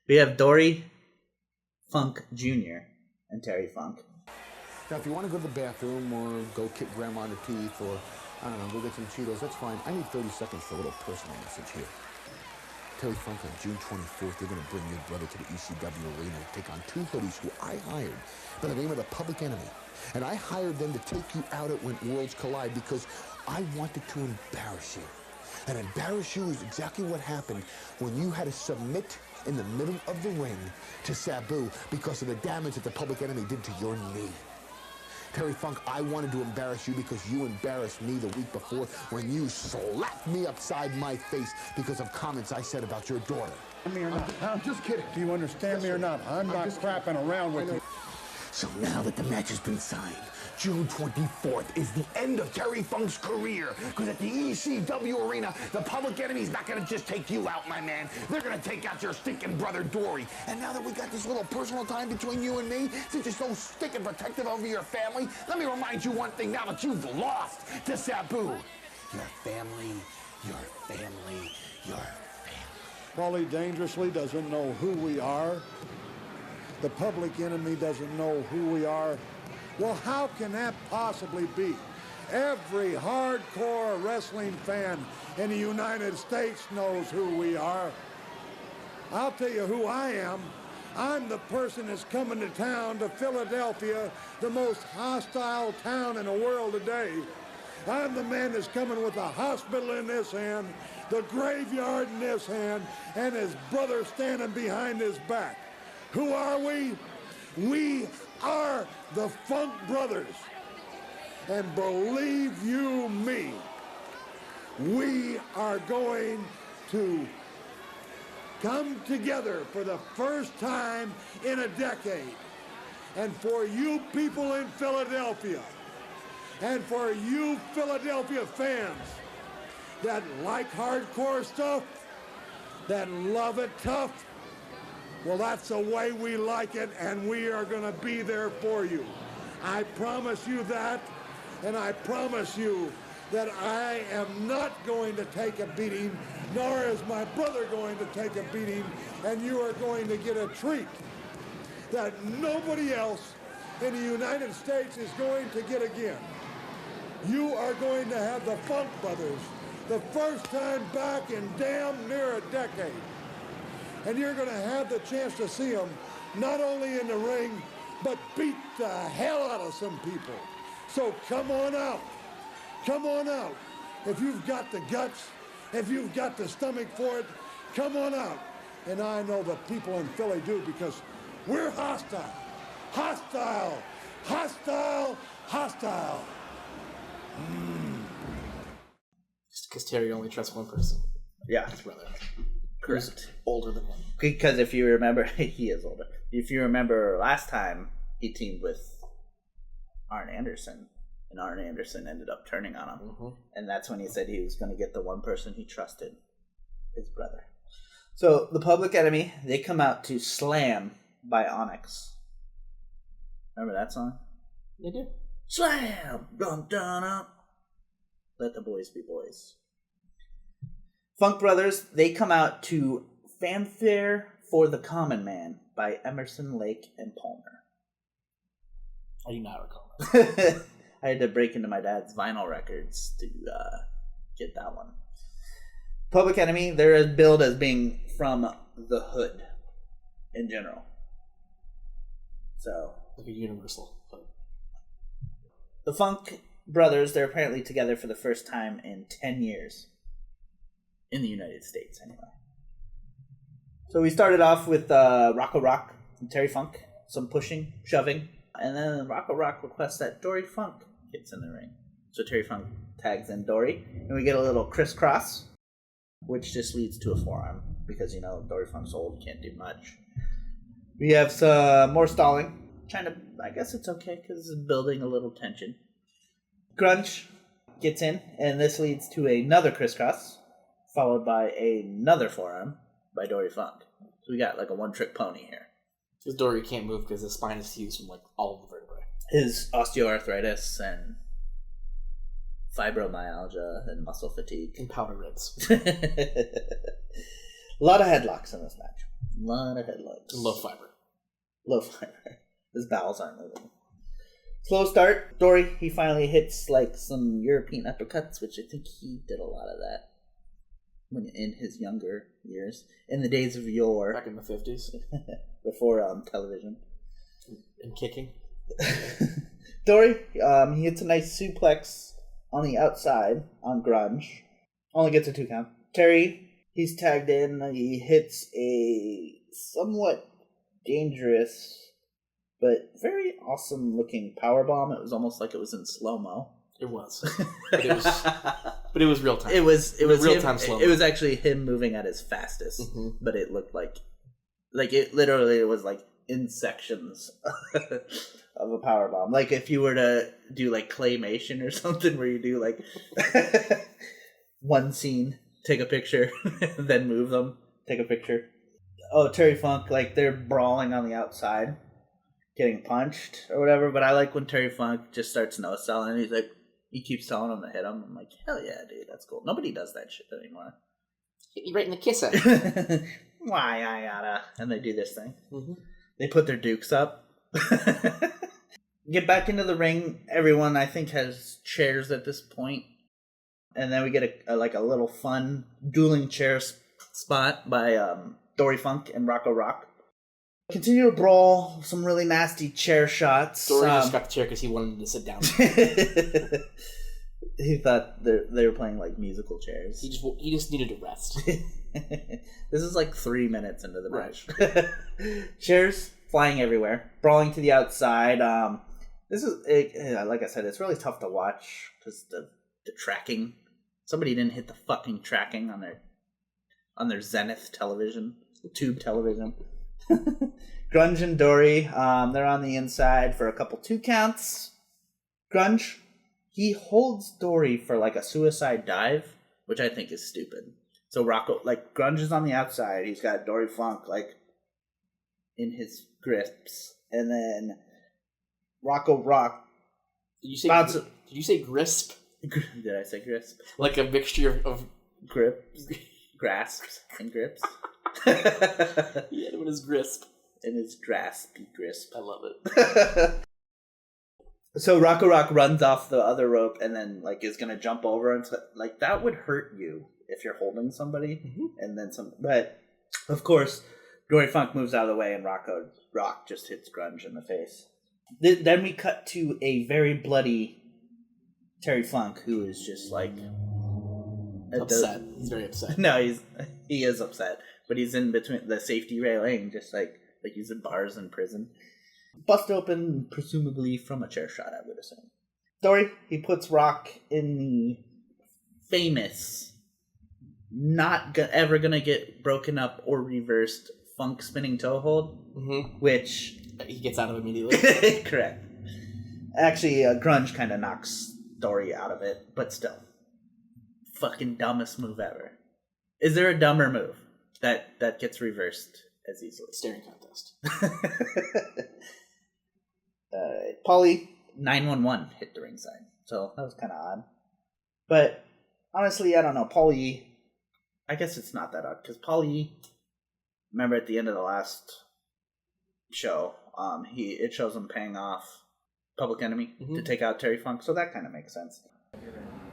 We have Dory Funk Jr. and Terry Funk. Now, if you want to go to the bathroom or go kick grandma in the teeth or, I don't know, go get some Cheetos, that's fine. I need 30 seconds for a little personal message here. Terry Funk, on June 24th, they're going to bring your brother to the ECW arena to take on two hoodies who I hired by the name of the Public Enemy. And I hired them to take you out at When Worlds Collide because I wanted to embarrass you. And embarrass you is exactly what happened when you had to submit in the middle of the ring to Sabu because of the damage that the Public Enemy did to your knee. Terry Funk, I wanted to embarrass you because you embarrassed me the week before when you slapped me upside my face because of comments I said about your daughter. Me or not? I'm just kidding. Do you understand me or not? I'm not crapping around with you. So now that the match has been signed, June 24th is the end of Terry Funk's career. Because at the ECW arena, the Public Enemy's not going to just take you out, my man. They're going to take out your stinking brother, Dory. And now that we got this little personal time between you and me, since you're so stinking protective over your family, let me remind you one thing now that you've lost to Sabu. Your family, your family, your family. Paulie Dangerously doesn't know who we are. The Public Enemy doesn't know who we are. Well, how can that possibly be? Every hardcore wrestling fan in the United States knows who we are. I'll tell you who I am. I'm the person that's coming to town, to Philadelphia, the most hostile town in the world today. I'm the man that's coming with the hospital in this hand, the graveyard in this hand, and his brother standing behind his back. Who are we? We are the Funk Brothers. And believe you me, we are going to come together for the first time in a decade. And for you people in Philadelphia, and for you Philadelphia fans that like hardcore stuff, that love it tough, well, that's the way we like it, and we are going to be there for you. I promise you that, and I promise you that I am not going to take a beating, nor is my brother going to take a beating, and you are going to get a treat that nobody else in the United States is going to get again. You are going to have the Funk Brothers the first time back in damn near a decade. And you're going to have the chance to see them not only in the ring, but beat the hell out of some people. So come on out. Come on out. If you've got the guts, if you've got the stomach for it, come on out. And I know the people in Philly do, because we're hostile. Hostile. Hostile. Hostile. Because Terry only trusts one person. Yeah. His brother. Correct. Older than him. Because if you remember, he is older. If you remember last time, he teamed with Arn Anderson, and Arn Anderson ended up turning on him. Mm-hmm. And that's when he said he was going to get the one person he trusted, his brother. So, the Public Enemy, they come out to Slam by Onyx. Remember that song? They do. Slam! Dun, dun, dun. Let the boys be boys. Funk Brothers, they come out to Fanfare for the Common Man by Emerson, Lake, and Palmer. I do not recall that. I had to break into my dad's vinyl records to get that one. Public Enemy, they're billed as being from the hood in general. So, like a universal hood. The Funk Brothers, they're apparently together for the first time in 10 years. In the United States, anyway. So we started off with Rocco Rock and Terry Funk. Some pushing, shoving. And then Rocco Rock requests that Dory Funk gets in the ring. So Terry Funk tags in Dory. And we get a little crisscross, which just leads to a forearm. Because, you know, Dory Funk's old, can't do much. We have some more stalling. I guess it's okay because it's building a little tension. Grunge gets in, and this leads to another crisscross, followed by another forearm by Dory Funk. So we got like a one-trick pony here. Because Dory can't move because his spine is fused from like all of the vertebrae. His osteoarthritis and fibromyalgia and muscle fatigue. And powder ribs. A lot of headlocks in this match. A lot of headlocks. And low fiber. Low fiber. His bowels aren't moving. Slow start. Dory, he finally hits like some European uppercuts, which I think he did a lot of that when in his younger years. In the days of yore. Back in the 50s. Before television. And kicking. Dory, he hits a nice suplex on the outside on Grunge. Only gets a 2 count. Terry, he's tagged in. He hits a somewhat dangerous but very awesome looking powerbomb. It was almost like it was in slow-mo. It was. But it was real time. It was real time slow-mo. It was actually him moving at his fastest. Mm-hmm. But it looked like it literally was like in sections of a powerbomb. Like if you were to do like claymation or something where you do like one scene, take a picture, then move them, take a picture. Oh, Terry Funk, like they're brawling on the outside, getting punched or whatever, but I like when Terry Funk just starts no-selling and he's like, he keeps telling him to hit him. I'm like, hell yeah, dude, that's cool. Nobody does that shit anymore. Hit me right in the kisser. Why I gotta. And they do this thing. Mm-hmm. They put their dukes up. Get back into the ring. Everyone, I think, has chairs at this point. And then we get a little fun dueling chairs spot by Dory Funk and Rocco Rock. Continue to brawl, some really nasty chair shots. Dory just got the chair because he wanted to sit down. He thought they were playing like musical chairs. He just needed to rest. This is like 3 minutes into the match. Chairs flying everywhere, brawling to the outside. This is like I said, it's really tough to watch because the tracking. Somebody didn't hit the fucking tracking on their Zenith television, tube television. Grunge and Dory, they're on the inside for a couple 2 counts. Grunge, he holds Dory for like a suicide dive, which I think is stupid. So Rocco, like Grunge is on the outside, he's got Dory Funk like in his grips, and then Rocco Rock. Did you say grisp? Did I say grisp? Like a mixture of grips, grasps, and grips. Yeah, it was grisp. And his graspy grisp. I love it. So Rocco Rock runs off the other rope and then like is gonna jump over, and like that would hurt you if you're holding somebody, and then some. But of course, Dory Funk moves out of the way, and Rocco Rock just hits Grunge in the face. Then we cut to a very bloody Terry Funk, who is just like upset. He's very upset. No, he is upset, but he's in between the safety railing, just like he's in bars in prison. Bust open, presumably from a chair shot, I would assume. Dory, he puts Rock in the famous, not ever gonna get broken up or reversed Funk spinning toe hold, which he gets out of immediately. Correct. Actually, Grunge kind of knocks Dory out of it, but still, fucking dumbest move ever. Is there a dumber move that gets reversed as easily? Staring contest. Paulie 911 hit the ringside, so that was kind of odd. But honestly, I don't know. Paulie, I guess it's not that odd because Paulie, remember at the end of the last show, it shows him paying off Public Enemy to take out Terry Funk, so that kind of makes sense.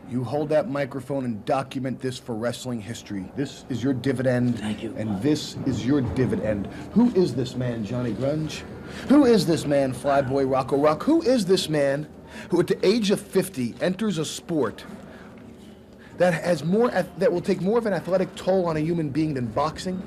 You hold that microphone and document this for wrestling history. This is your dividend. Thank you. And this is your dividend. Who is this man, Johnny Grunge? Who is this man, Flyboy Rocco Rock? Who is this man who at the age of 50 enters a sport that will take more of an athletic toll on a human being than boxing,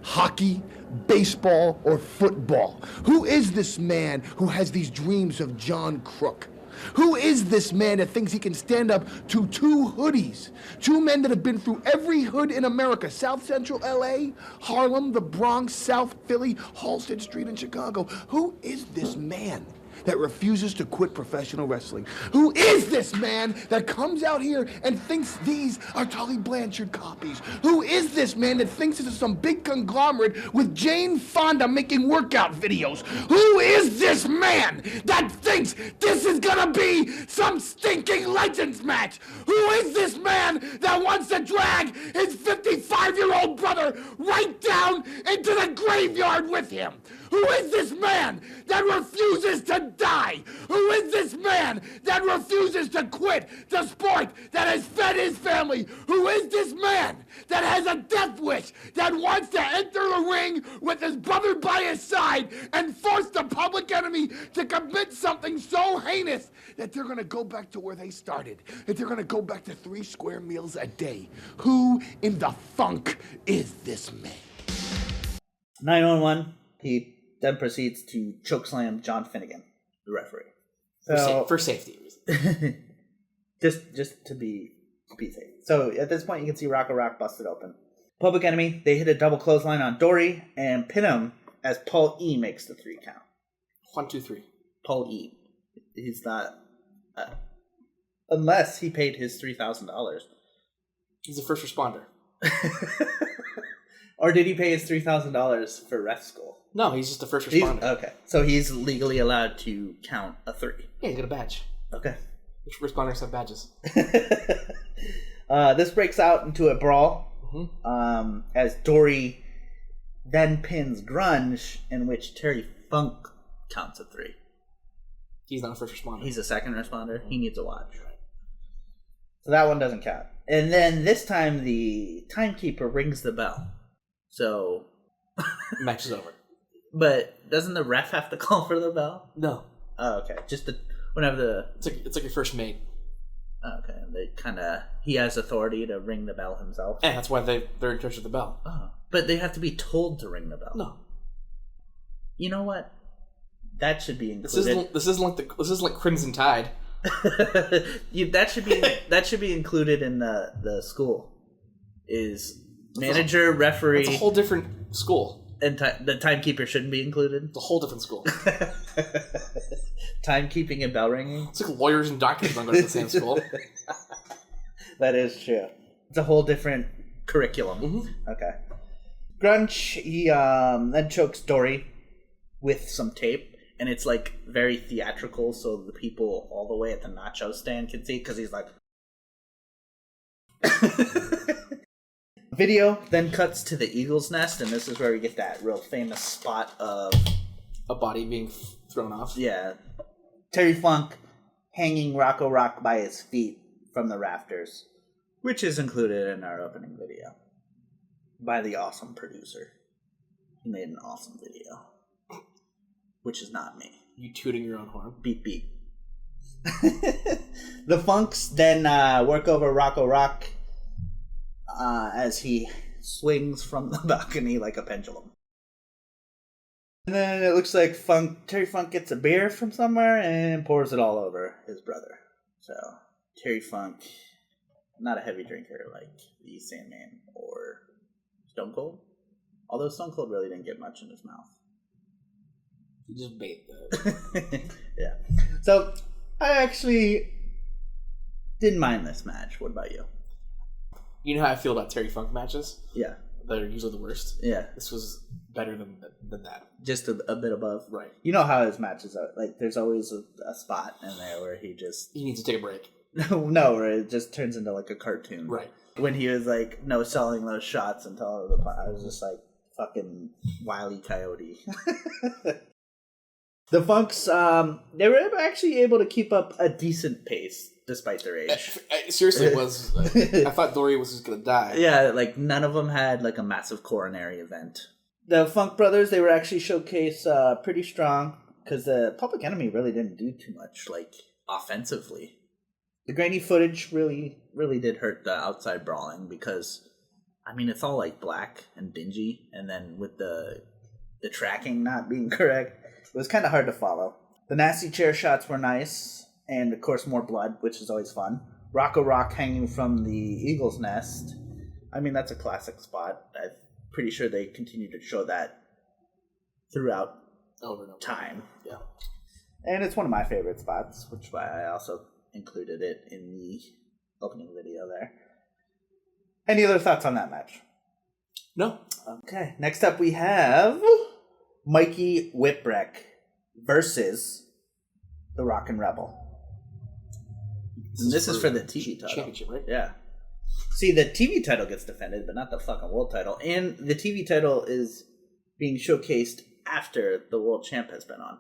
hockey, baseball, or football? Who is this man who has these dreams of John Crook? Who is this man that thinks he can stand up to 2 hoodies? 2 men that have been through every hood in America. South Central LA, Harlem, the Bronx, South Philly, Halsted Street in Chicago. Who is this man that refuses to quit professional wrestling? Who is this man that comes out here and thinks these are Tully Blanchard copies? Who is this man that thinks this is some big conglomerate with Jane Fonda making workout videos? Who is this man that thinks this is gonna be some stinking Legends match? Who is this man that wants to drag his 55-year-old brother right down into the graveyard with him? Who is this man that refuses to die? Who is this man that refuses to quit the sport that has fed his family? Who is this man that has a death wish, that wants to enter the ring with his brother by his side and force the Public Enemy to commit something so heinous that they're going to go back to where they started, that they're going to go back to 3 square meals a day? Who in the funk is this man? 911, he then proceeds to chokeslam John Finnegan, the referee. For safety reasons. just to be safe. So at this point, you can see Rocco Rock busted open. Public Enemy, they hit a double clothesline on Dory and pin him as Paul E makes the 3 count. 1, 2, 3. Paul E. He's not... unless he paid his $3,000. He's a first responder. Or did he pay his $3,000 for ref school? No, he's just a first responder. Okay, so he's legally allowed to count a 3. Yeah, he's got a badge. Okay. First responders have badges. This breaks out into a brawl as Dory then pins Grunge, in which Terry Funk counts a 3. He's not a first responder. He's a second responder. He needs a watch. So that one doesn't count. And then this time the timekeeper rings the bell. So... Match is over. But doesn't the ref have to call for the bell? No. Oh, okay. Just whenever the... It's like your first mate. Oh, okay. He has authority to ring the bell himself. And that's why they're in charge of the bell. Oh. But they have to be told to ring the bell. No. You know what? That should be included. This isn't like Crimson Tide. that should be included in the school. Is manager, referee. It's a whole different school. And the timekeeper shouldn't be included. It's a whole different school. Timekeeping and bell ringing. It's like lawyers and doctors don't go to the same school. That is true. It's a whole different curriculum. Mm-hmm. Okay. Grunch, he then chokes Dory with some tape, and it's like very theatrical, so the people all the way at the nacho stand can see, because he's like... Video then cuts to the eagle's nest, and this is where we get that real famous spot of... A body being thrown off. Yeah. Terry Funk hanging Rocco Rock by his feet from the rafters, which is included in our opening video by the awesome producer. He made an awesome video, which is not me. You tooting your own horn. Beep, beep. The Funks then work over Rocco Rock as he swings from the balcony like a pendulum. And then it looks like Terry Funk gets a beer from somewhere and pours it all over his brother. So, Terry Funk, not a heavy drinker like the Sandman or Stone Cold. Although Stone Cold really didn't get much in his mouth. He just bait that. Yeah. So, I actually didn't mind this match. What about you? You know how I feel about Terry Funk matches? Yeah. They're usually the worst. Yeah. This was better than that. Just a bit above. Right. You know how his matches are. Like, there's always a spot in there where he needs to take a break. No, where it just turns into like a cartoon. Right. When he was like, no selling those shots until I was just like, fucking Wile E. Coyote. The Funks, they were actually able to keep up a decent pace despite their age. Seriously, I thought Dory was just gonna die. Yeah, like none of them had like a massive coronary event. The Funk Brothers, they were actually showcased pretty strong because the Public Enemy really didn't do too much like offensively. The grainy footage really did hurt the outside brawling because, I mean, it's all like black and dingy, and then with the tracking not being correct, it was kind of hard to follow. The nasty chair shots were nice, and of course more blood, which is always fun. Rocco Rock hanging from the eagle's nest. I mean, that's a classic spot. I'm pretty sure they continue to show that throughout over and over time. Yeah. And it's one of my favorite spots, which is why I also included it in the opening video there. Any other thoughts on that match? No. Okay. Next up we have Mikey Whipwreck versus the Rockin' Rebel. This is for the TV title. Championship, right? Yeah. See, the TV title gets defended, but not the fucking world title. And the TV title is being showcased after the world champ has been on.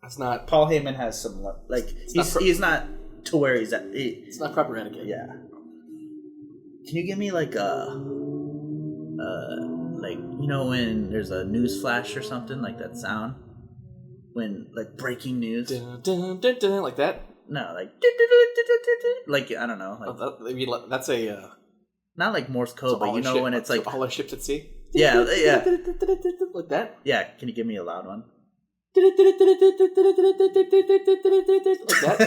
That's not... Paul Heyman has some... Like, he's not to where he's at. It's not proper etiquette. Yeah. Can you give me like a... like, you know when there's a news flash or something, like that sound? When, like, breaking news? Dun, dun, dun, dun, like that? No, like... Like, I don't know. Like, that's a... not like Morse code, but you know when it's like... all our ships at sea? Yeah, yeah. Like that? Yeah, can you give me a loud one? Like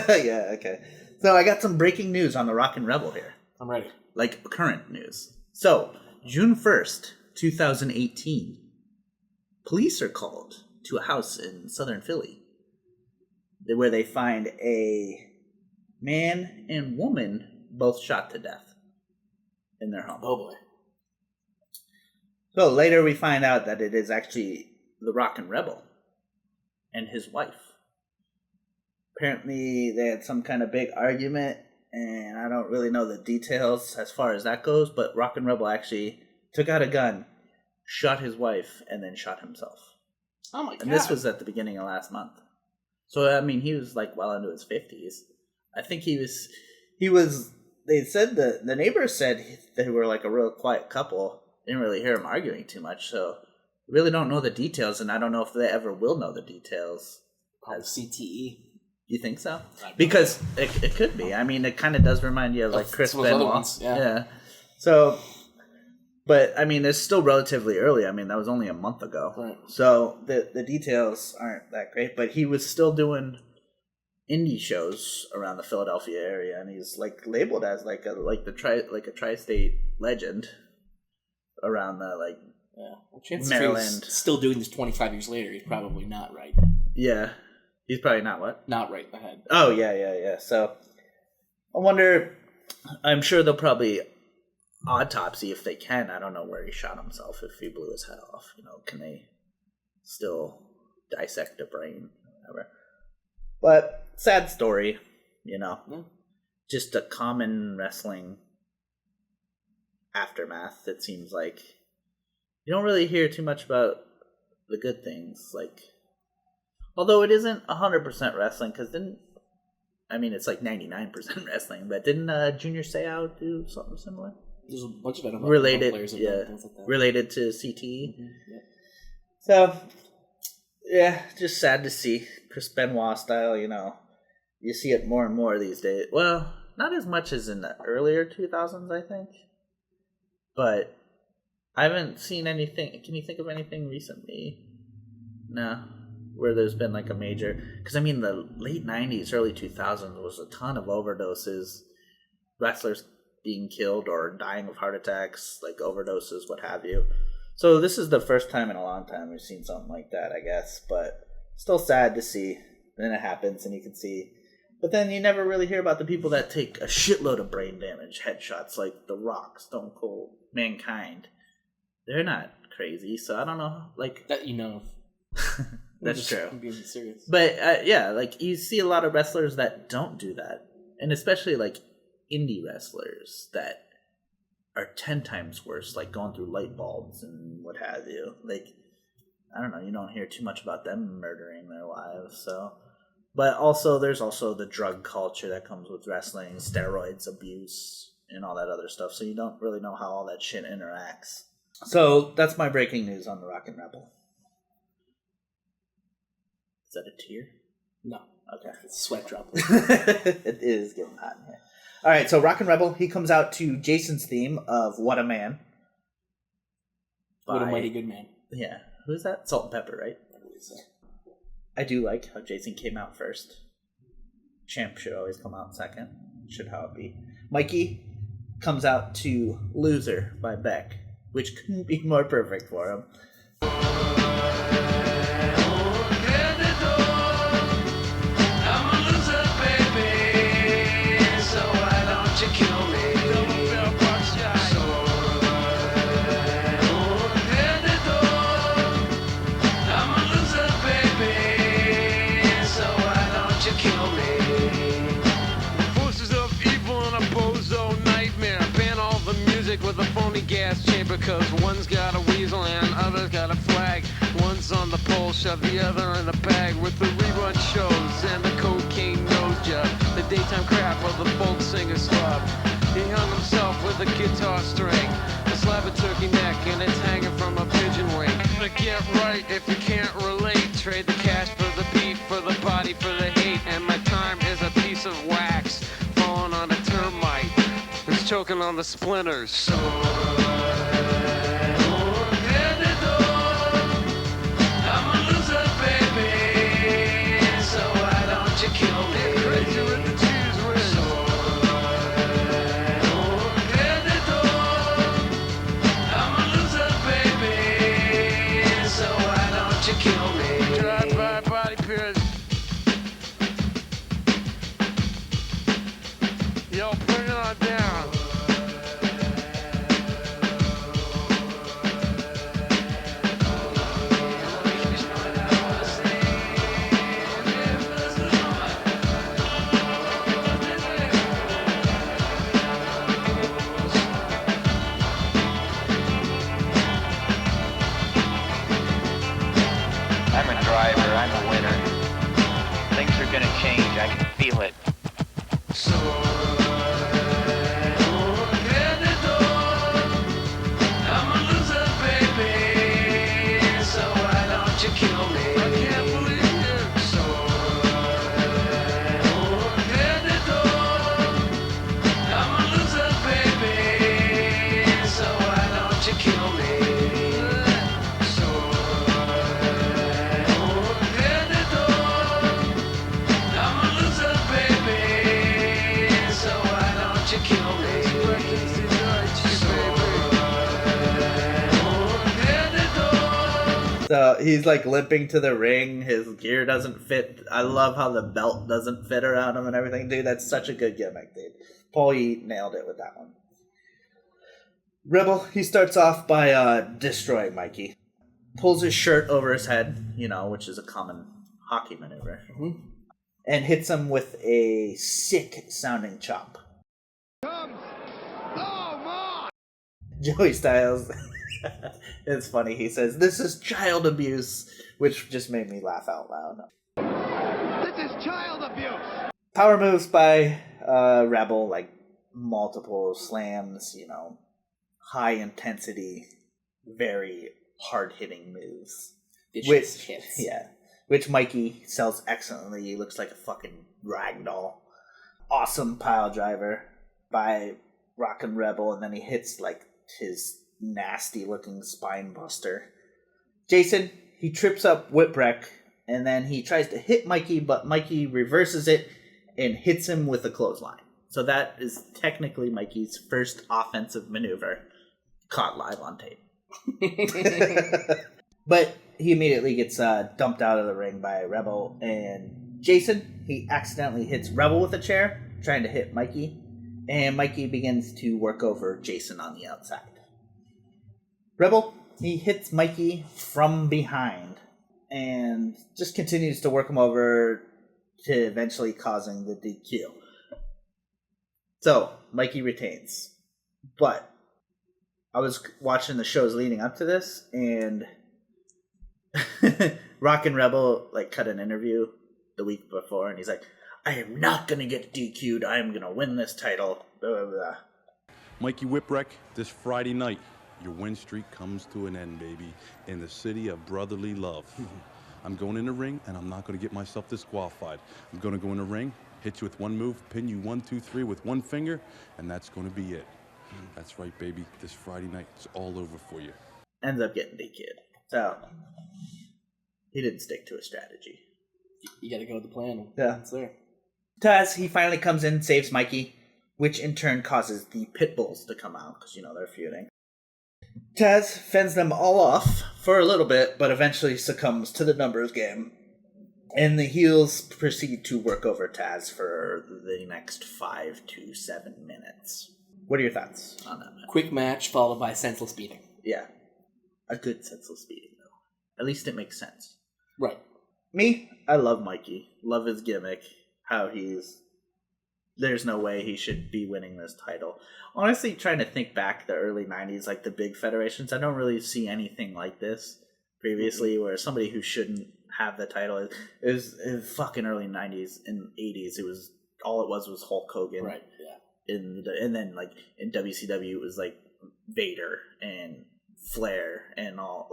that? Yeah, okay. So I got some breaking news on the Rockin' Rebel here. I'm ready. Like current news. So, June 1st, 2018, police are called to a house in southern Philly where they find a man and woman both shot to death in their home. Oh boy. So later we find out that it is actually the Rockin' Rebel and his wife. Apparently they had some kind of big argument, and I don't really know the details as far as that goes, but Rockin' Rebel actually took out a gun, shot his wife, and then shot himself. Oh my god. And this was at the beginning of last month. So I mean, he was like well into his 50s. I think he was. They said the neighbors said they were like a real quiet couple. Didn't really hear him arguing too much, so really don't know the details, and I don't know if they ever will know the details. Probably CTE. You think so? Because it could be. I mean, it kind of does remind you of like Chris Benoit. Yeah. So, but I mean, it's still relatively early. I mean, that was only a month ago. Right. So the details aren't that great, but he was still doing indie shows around the Philadelphia area, and he's like labeled as like a tri-state legend around the like Maryland. Still doing this 25 years later, he's probably not right. Yeah, he's probably not what? Not right in the head. Oh yeah. So I wonder. I'm sure they'll probably autopsy if they can. I don't know where he shot himself. If he blew his head off, can they still dissect a brain? Whatever. But sad story, just a common wrestling aftermath. It seems like you don't really hear too much about the good things. Like, although it isn't 100% wrestling, because it's like 99% wrestling. But didn't Junior Seau do something similar? There's a bunch of related players things like that. Related to CTE. Mm-hmm, yeah. So, yeah, just sad to see. Chris Benoit style, you see it more and more these days. Well, not as much as in the earlier 2000s, I think. But I haven't seen anything. Can you think of anything recently? No. Where there's been like a major. Because, the late 90s, early 2000s was a ton of overdoses. Wrestlers being killed or dying of heart attacks, like overdoses, what have you. So this is the first time in a long time we've seen something like that, I guess. But still sad to see. Then it happens and you can see. But then you never really hear about the people that take a shitload of brain damage, headshots, like The Rock, Stone Cold, Mankind. They're not crazy, so I don't know. Like that, That's true. I'm being serious. But like you see a lot of wrestlers that don't do that. And especially like indie wrestlers that are 10 times worse, like going through light bulbs and what have you. Like, I don't know, you don't hear too much about them murdering their wives, so. But also, there's also the drug culture that comes with wrestling, steroids, abuse, and all that other stuff, so you don't really know how all that shit interacts. So, that's my breaking news on the Rockin' Rebel. Is that a tear? No. Okay. It's a sweat drop. It is getting hot in here. All right, so Rockin' Rebel, he comes out to Jason's theme of What a Man. What a Mighty Good Man. Yeah. Who's that? Salt and Pepper, right? I believe so. I do like how Jason came out first. Champ should always come out second. Should how it be. Mikey comes out to Loser by Beck, which couldn't be more perfect for him. With a phony gas chamber, cause one's got a weasel and other's got a flag. One's on the pole, shove the other in a bag with the rerun shows and the cocaine nose job. The daytime crap of the folk singer's love. He hung himself with a guitar string, a slab of turkey neck, and it's hanging from a pigeon wing. But get right if you can't relate. Trade the cash for the beat, for the body, for the hate. And my time is a piece of wax falling on a termite. It's choking on the splinters. So gonna change. I can feel it. I'm a loser, baby. So why don't you kill me? I can't believe it. So I'm a loser, baby. So why don't you kill me? So I'm a loser, baby. So why don't you kill me? So he's like limping to the ring. His gear doesn't fit. I love how the belt doesn't fit around him and everything. Dude, that's such a good gimmick, dude. Paulie nailed it with that one. Rebel, he starts off by destroying Mikey. Pulls his shirt over his head, which is a common hockey maneuver. Mm-hmm. And hits him with a sick sounding chop. Joey Styles, it's funny, he says, "This is child abuse," which just made me laugh out loud. This is child abuse! Power moves by Rebel, like multiple slams, high intensity, very hard-hitting moves. Vicious hits. Yeah. Which Mikey sells excellently. He looks like a fucking ragdoll. Awesome pile driver by Rockin' Rebel, and then he hits like his nasty looking spine buster. Jason, he trips up Whipwreck, and then he tries to hit Mikey, but Mikey reverses it and hits him with a clothesline. So that is technically Mikey's first offensive maneuver caught live on tape. But he immediately gets dumped out of the ring by Rebel, and Jason, he accidentally hits Rebel with a chair, trying to hit Mikey, and Mikey begins to work over Jason on the outside. Rebel, he hits Mikey from behind, and just continues to work him over to eventually causing the DQ. So, Mikey retains. But I was watching the shows leading up to this, and Rockin' Rebel cut an interview the week before, and he's like, "I am not going to get DQ'd. I am going to win this title." Blah, blah, blah. Mikey Whipwreck, this Friday night, your win streak comes to an end, baby, in the city of brotherly love. I'm going in the ring, and I'm not going to get myself disqualified. I'm going to go in the ring, hit you with one move, pin you 1, 2, 3 with one finger, and that's going to be it. That's right, baby. This Friday night, it's all over for you. Ends up getting DQ'd. So, he didn't stick to a strategy. You got to go with the plan. Yeah. It's there. Taz, he finally comes in, saves Mikey, which in turn causes the pit bulls to come out, because, they're feuding. Taz fends them all off for a little bit, but eventually succumbs to the numbers game. And the heels proceed to work over Taz for the next 5 to 7 minutes. What are your thoughts on that? Quick match followed by senseless beating. Yeah. A good senseless beating, though. At least it makes sense. Right. Me, I love Mikey. Love his gimmick. How there's no way he should be winning this title. Honestly, trying to think back the early 90s, the big federations, I don't really see anything like this previously, where somebody who shouldn't have the title, it was in fucking early 90s and 80s, all it was Hulk Hogan. Right, yeah. And then, in WCW, it was, Vader and Flair and all,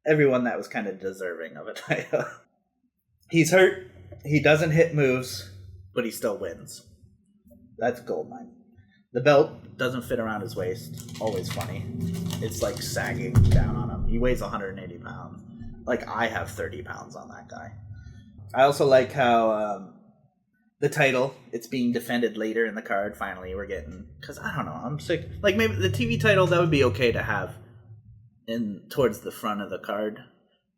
everyone that was kind of deserving of a title. He's hurt. He doesn't hit moves, but he still wins. That's goldmine. The belt doesn't fit around his waist. Always funny. It's sagging down on him. He weighs 180 pounds. I have 30 pounds on that guy. I also like how the title, it's being defended later in the card. Finally, we're getting... Because, I don't know, I'm sick. Maybe the TV title, that would be okay to have towards the front of the card.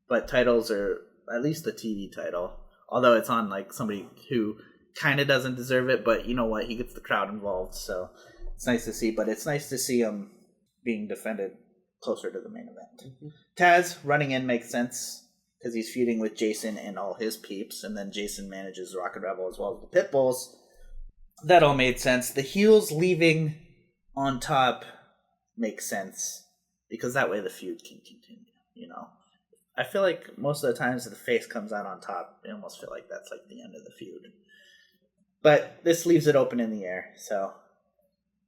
But titles are... At least the TV title. Although it's on, somebody who kind of doesn't deserve it. But you know what? He gets the crowd involved. So it's nice to see. But it's nice to see him being defended closer to the main event. Mm-hmm. Taz running in makes sense. Because he's feuding with Jason and all his peeps. And then Jason manages Rockin' Rebel as well as the Pitbulls. That all made sense. The heels leaving on top makes sense. Because that way the feud can continue, I feel like most of the times the face comes out on top. I almost feel like that's like the end of the feud. But this leaves it open in the air, so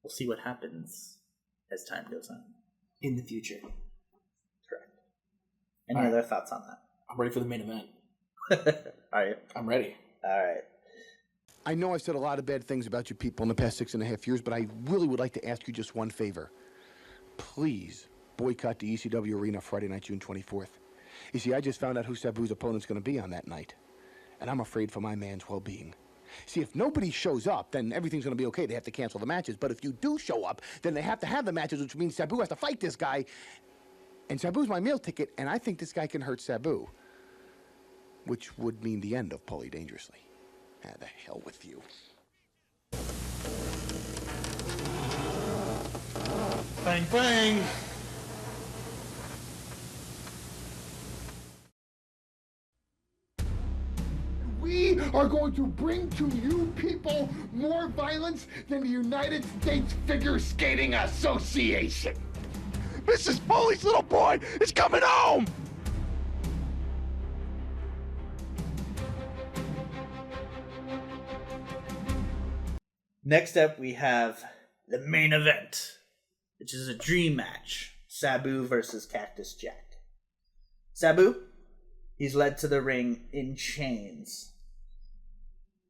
we'll see what happens as time goes on. In the future. Correct. Any other thoughts on that? I'm ready for the main event. Are you? I'm ready. All right. I know I've said a lot of bad things about you people in the past 6.5 years, but I really would like to ask you just one favor. Please boycott the ECW Arena Friday night, June 24th. You see, I just found out who Sabu's opponent's going to be on that night, and I'm afraid for my man's well-being. See, if nobody shows up, then everything's going to be okay. They have to cancel the matches. But if you do show up, then they have to have the matches, which means Sabu has to fight this guy. And Sabu's my meal ticket, and I think this guy can hurt Sabu. Which would mean the end of Paulie Dangerously. Ah, the hell with you. Bang, bang. We are going to bring to you people more violence than the United States Figure Skating Association. Mrs. Foley's little boy is coming home! Next up, we have the main event, which is a dream match. Sabu versus Cactus Jack. Sabu, he's led to the ring in chains.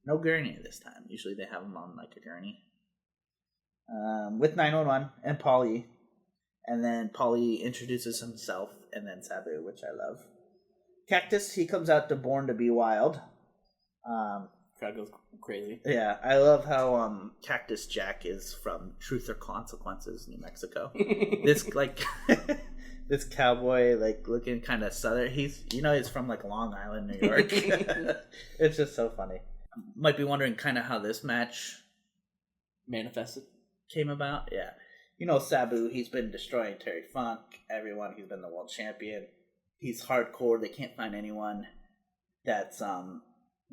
No gurney this time. Usually they have him on like a gurney. With 911 and Paulie. And then Paulie introduces himself and then Sabu, which I love. Cactus, he comes out to Born to Be Wild. Crowd goes crazy. Yeah, I love how Cactus Jack is from Truth or Consequences, New Mexico. This like this cowboy, like looking kind of southern. He's from like Long Island, New York. It's just so funny. Might be wondering kind of how this match manifested, came about. Yeah, Sabu. He's been destroying Terry Funk. Everyone. He's been the world champion. He's hardcore. They can't find anyone that's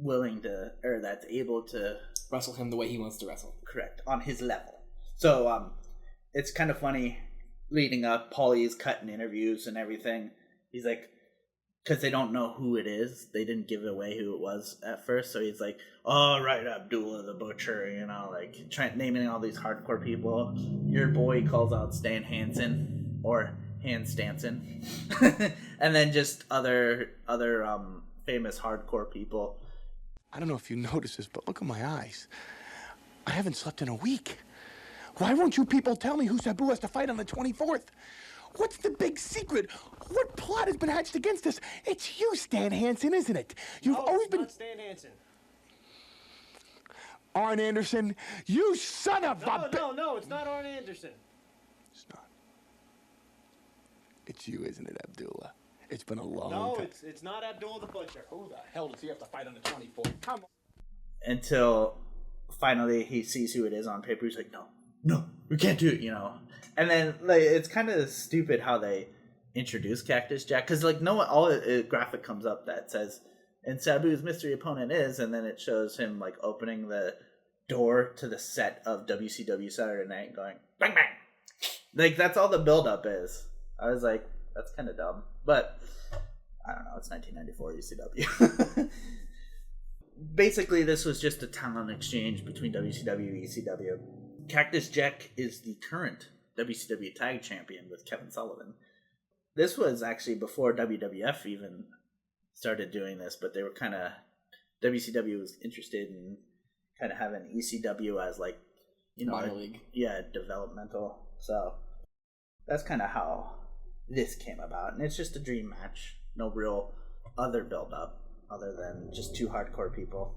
willing to, or that's able to wrestle him the way he wants to wrestle. Correct, on his level. So it's kind of funny leading up. Paulie's cutting interviews and everything. He's like, because they don't know who it is. They didn't give away who it was at first. So he's like, "All right, Abdullah the Butcher," like naming all these hardcore people. Your boy calls out Stan Hansen or Hans Stanson, and then just other famous hardcore people. I don't know if you notice this, but look at my eyes. I haven't slept in a week. Why won't you people tell me who Sabu has to fight on the 24th? What's the big secret? What plot has been hatched against us? It's you, Stan Hansen, isn't it? You've always been... Not Stan Hansen. Arn Anderson, you son of a... No, it's not Arn Anderson. It's not. It's you, isn't it, Abdullah? It's been a long time. No, it's not Abdullah the Butcher. Who the hell does he have to fight on the 24th? Come on. Until finally he sees who it is on paper. He's like, no, we can't do it, And then it's kind of stupid how they introduce Cactus Jack, because a graphic comes up that says, and Sabu's mystery opponent is, and then it shows him like opening the door to the set of WCW Saturday Night, going bang bang. Like that's all the build up is. I was like, that's kind of dumb, but I don't know. It's 1994 ECW. Basically, this was just a talent exchange between WCW and ECW. Cactus Jack is the current WCW Tag Champion with Kevin Sullivan. This was actually before WWF even started doing this, but they were WCW was interested in kind of having ECW as minor league. Yeah, developmental. So that's kind of how this came about, and it's just a dream match. No real other build up other than just two hardcore people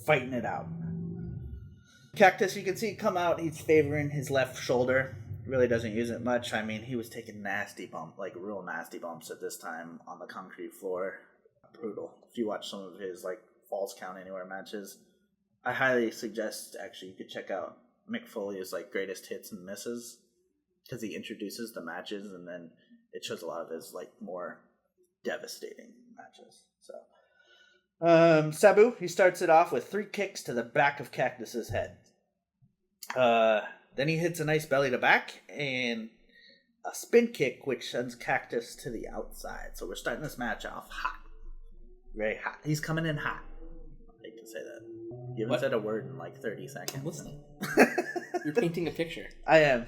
fighting it out. Cactus, you can see come out, he's favoring his left shoulder. Really doesn't use it much. I mean, he was taking real nasty bumps at this time on the concrete floor. Brutal. If you watch some of his Falls Count Anywhere matches, I highly suggest you could check out Mick Foley's greatest hits and misses, because he introduces the matches and then it shows a lot of his more devastating matches. So Sabu, he starts it off with 3 kicks to the back of Cactus's head. Then he hits a nice belly to back, and a spin kick, which sends Cactus to the outside. So we're starting this match off hot. Very hot. He's coming in hot. I hate to say that. You haven't said a word in like 30 seconds. I'm listening. You're painting a picture. I am.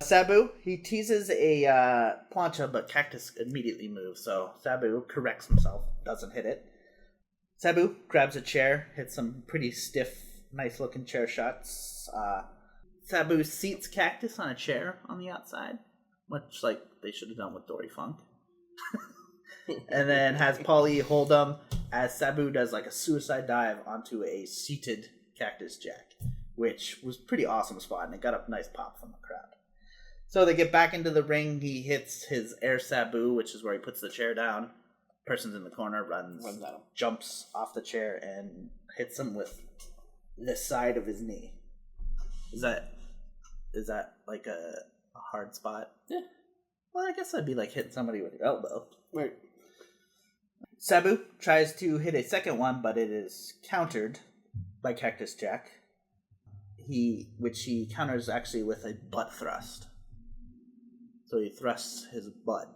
Sabu, he teases a plancha, but Cactus immediately moves. So Sabu corrects himself, doesn't hit it. Sabu grabs a chair, hits some pretty stiff, nice-looking chair shots. Sabu seats Cactus on a chair on the outside, much like they should have done with Dory Funk. And then has Paulie hold him as Sabu does like a suicide dive onto a seated Cactus Jack, which was pretty awesome spot, and it got a nice pop from the crowd. So they get back into the ring. He hits his air Sabu, which is where he puts the chair down. Person's in the corner, runs at him, jumps off the chair, and hits him with the side of his knee. Is that like a hard spot? Yeah. Well, I guess that'd be like hitting somebody with your elbow. Right. Sabu tries to hit a second one, but it is countered by Cactus Jack. Which he counters actually with a butt thrust. So he thrusts his butt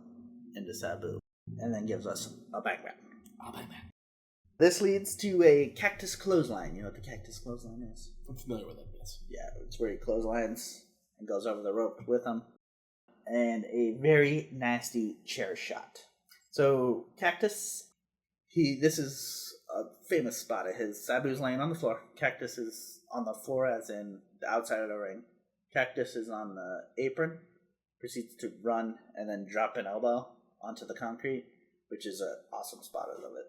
into Sabu and then gives us a bang bang. A bang bang. This leads to a Cactus Clothesline. You know what the Cactus Clothesline is? I'm familiar with it, yes. Yeah, it's where he clotheslines and goes over the rope with him. And a very nasty chair shot. So Cactus, this is a famous spot of his. Sabu's laying on the floor. Cactus is on the floor, as in the outside of the ring. Cactus is on the apron, proceeds to run and then drop an elbow onto the concrete, which is an awesome spot. I love it.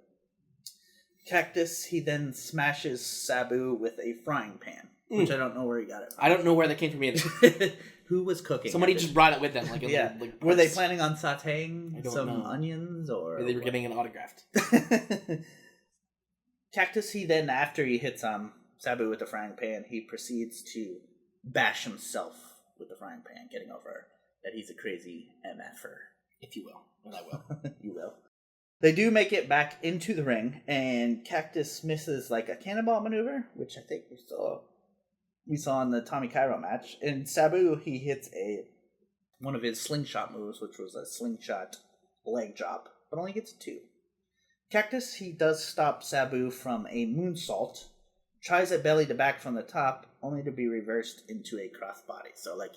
Cactus, he then smashes Sabu with a frying pan, which I don't know where he got it from. I don't know where that came from either. Who was cooking? Somebody just brought it with them. Like, yeah. Were they planning on sauteing some onions, or they were getting it autographed? Cactus, he then, after he hits Sabu with the frying pan, he proceeds to bash himself with the frying pan, getting over that he's a crazy MFer. If you will. And I will. You will. They do make it back into the ring, and Cactus misses like a cannonball maneuver, which I think we saw in the Tommy Cairo match. And Sabu, he hits one of his slingshot moves, which was a slingshot leg drop, but only gets 2. Cactus, he does stop Sabu from a moonsault, tries a belly to back from the top, only to be reversed into a crossbody. So, like,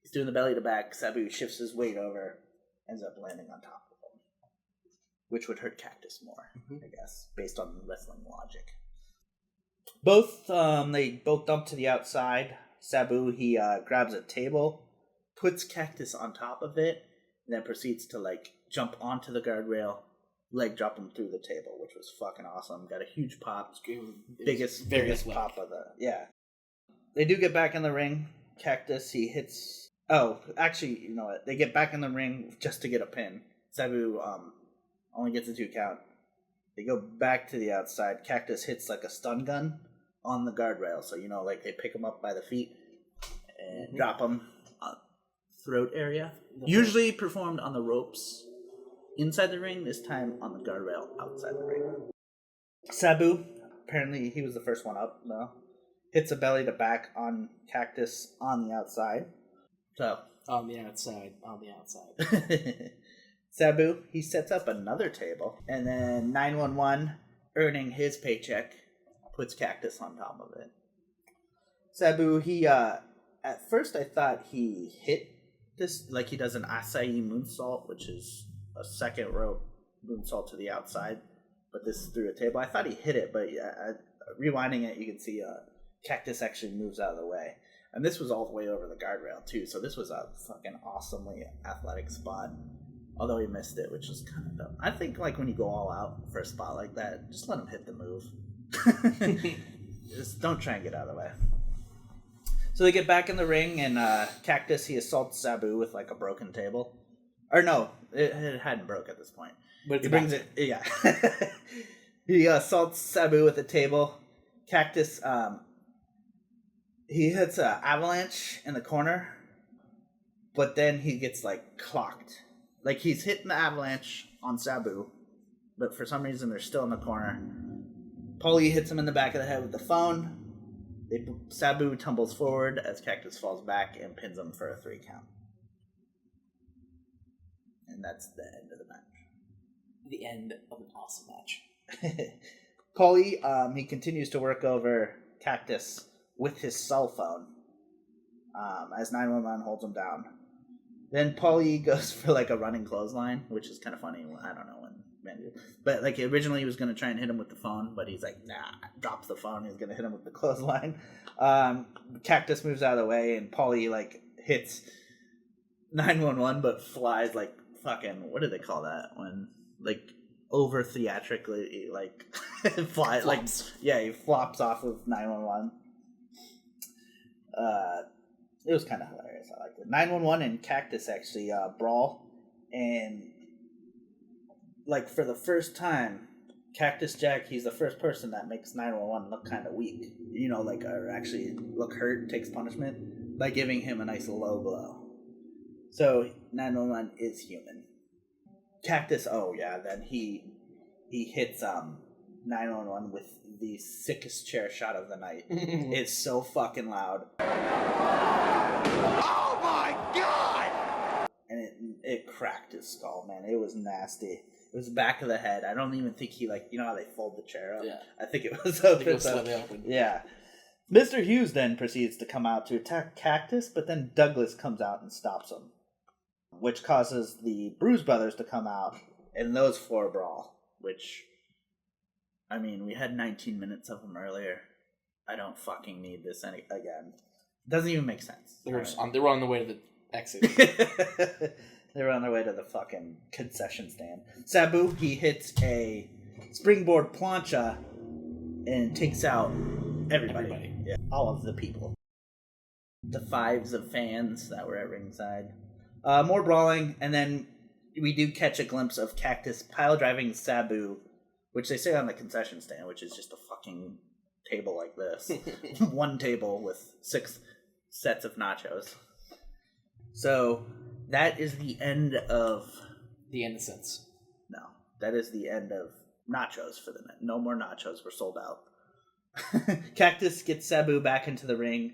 he's doing the belly to back, Sabu shifts his weight over, ends up landing on top of him, which would hurt Cactus more, I guess, based on wrestling logic. They both dump to the outside. Sabu, he grabs a table, puts Cactus on top of it, and then proceeds to, like, jump onto the guardrail, leg drop him through the table, which was fucking awesome. Got a huge pop. Biggest pop of the... Yeah. They do get back in the ring. Cactus, he hits... Oh, actually, you know what? They get back in the ring just to get a pin. Sabu only gets a 2 count. They go back to the outside. Cactus hits like a stun gun on the guardrail. So, you know, like they pick him up by the feet and drop him on throat area. Usually performed on the ropes inside the ring, this time on the guardrail outside the ring. Sabu, apparently he was the first one up, no? Hits a belly to back on Cactus on the outside. So on the outside. Sabu, he sets up another table, and then 911, earning his paycheck, puts Cactus on top of it. Sabu, he, at first I thought he hit this, like he does an acai moonsault, which is a second rope moonsault to the outside, but this is through a table. I thought he hit it, but rewinding it, you can see Cactus actually moves out of the way. And this was all the way over the guardrail, too, so this was a fucking awesomely athletic spot. Although he missed it, which was kind of dumb. I think, like, when you go all out for a spot like that, just let him hit the move. Just don't try and get out of the way. So they get back in the ring, and Cactus, he assaults Sabu with, like, a broken table. Or no, it hadn't broke at this point. But he brings it, yeah. He assaults Sabu with a table. Cactus, he hits an avalanche in the corner, but then he gets, like, clocked. Like, he's hitting the avalanche on Sabu, but for some reason they're still in the corner. Paulie hits him in the back of the head with the phone. Sabu tumbles forward as Cactus falls back and pins him for a 3 count. And that's the end of the match. The end of an awesome match. Paulie, he continues to work over Cactus with his cell phone as 911 holds him down. Then Paulie goes for like a running clothesline, which is kind of funny. I don't know when. But like originally he was going to try and hit him with the phone, but he's like, nah, drops the phone. He's going to hit him with the clothesline. Cactus moves out of the way, and Paulie like hits 911, but flies like fucking, what do they call that? When like over theatrically like flies like, yeah, he flops off of 911. It was kind of hilarious. I liked it. 911 and Cactus actually brawl, and like for the first time, Cactus Jack, he's the first person that makes 911 look kind of weak. You know, like, or actually look hurt, takes punishment by giving him a nice low blow. So 911 is human. Cactus, then he hits 911 with the sickest chair shot of the night. It's so fucking loud. Oh my god! And it cracked his skull, man. It was nasty. It was back of the head. I don't even think he, like, you know how they fold the chair up? Yeah. I think it was open. Yeah. Mr. Hughes then proceeds to come out to attack Cactus, but then Douglas comes out and stops him, which causes the Bruise Brothers to come out, and those four brawl, which, I mean, we had 19 minutes of them earlier. I don't fucking need this again. It doesn't even make sense. They were on the way to the exit. They were on their way to the fucking concession stand. Sabu, he hits a springboard plancha and takes out everybody. Yeah, all of the people. The fives of fans that were at ringside. More brawling, and then we do catch a glimpse of Cactus pile driving Sabu, which they say on the concession stand, which is just a fucking table like this. One table with 6 sets of nachos. So that is the end of... The Innocents. No, that is the end of nachos for the night. No more nachos. We're sold out. Cactus gets Sabu back into the ring.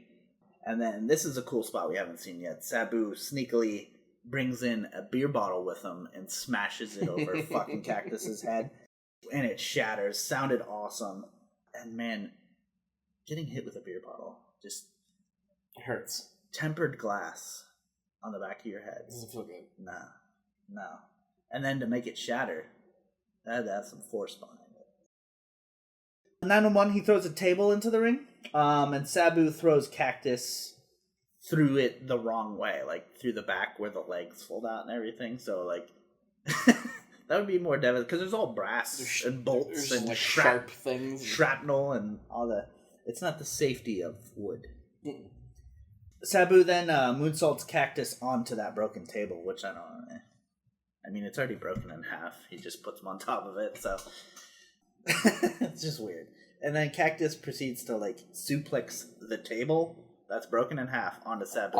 And then this is a cool spot we haven't seen yet. Sabu sneakily brings in a beer bottle with him and smashes it over fucking Cactus's head. And it shatters. Sounded awesome. And man, getting hit with a beer bottle just... It hurts. Tempered glass on the back of your head. Doesn't feel good. No. And then to make it shatter, that had to have some force behind it. 911, he throws a table into the ring, and Sabu throws Cactus through it the wrong way, like through the back where the legs fold out and everything. So, like, that would be more devastating, because there's all brass and bolts and like sharp things. Shrapnel and all the... It's not the safety of wood. Sabu then moonsaults Cactus onto that broken table, which I don't know. I mean, it's already broken in half. He just puts him on top of it, so... It's just weird. And then Cactus proceeds to, like, suplex the table that's broken in half onto Sabu.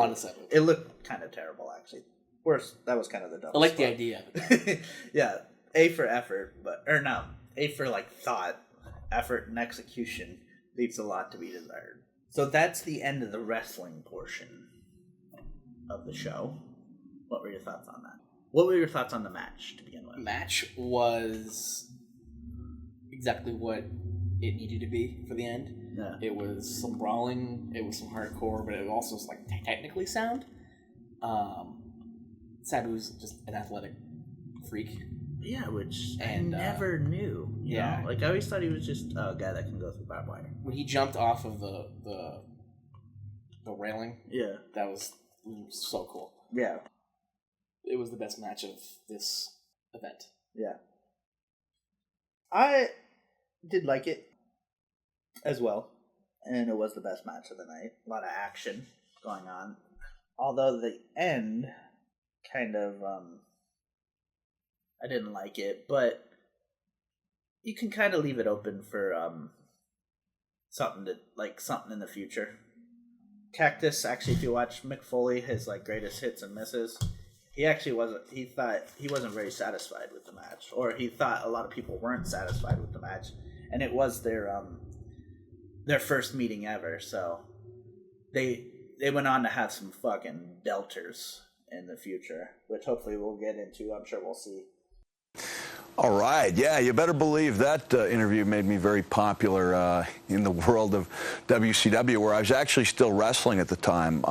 It looked kind of terrible, actually. Worse, that was kind of the dumbest. I like the idea. Yeah, A for effort, A for, like, thought. Effort and execution leaves a lot to be desired. So that's the end of the wrestling portion of the show. What were your thoughts on that? What were your thoughts on the match to begin with? The match was exactly what it needed to be for the end. Yeah. It was some brawling, it was some hardcore, but it also was like technically sound. Sabu's just an athletic freak. Yeah, which I never knew. You know? Like, I always thought he was just a guy that can go through barbed wire. When he jumped off of the railing, that was so cool. Yeah. It was the best match of this event. Yeah. I did like it as well, and it was the best match of the night. A lot of action going on. Although the end kind of... I didn't like it, but you can kind of leave it open for something in the future. Cactus, actually, if you watch Mick Foley, his like greatest hits and misses, he wasn't very satisfied with the match, or he thought a lot of people weren't satisfied with the match, and it was their first meeting ever, so they went on to have some fucking belters in the future, which hopefully we'll get into. I'm sure we'll see. All right. Yeah, you better believe that interview made me very popular in the world of WCW, where I was actually still wrestling at the time.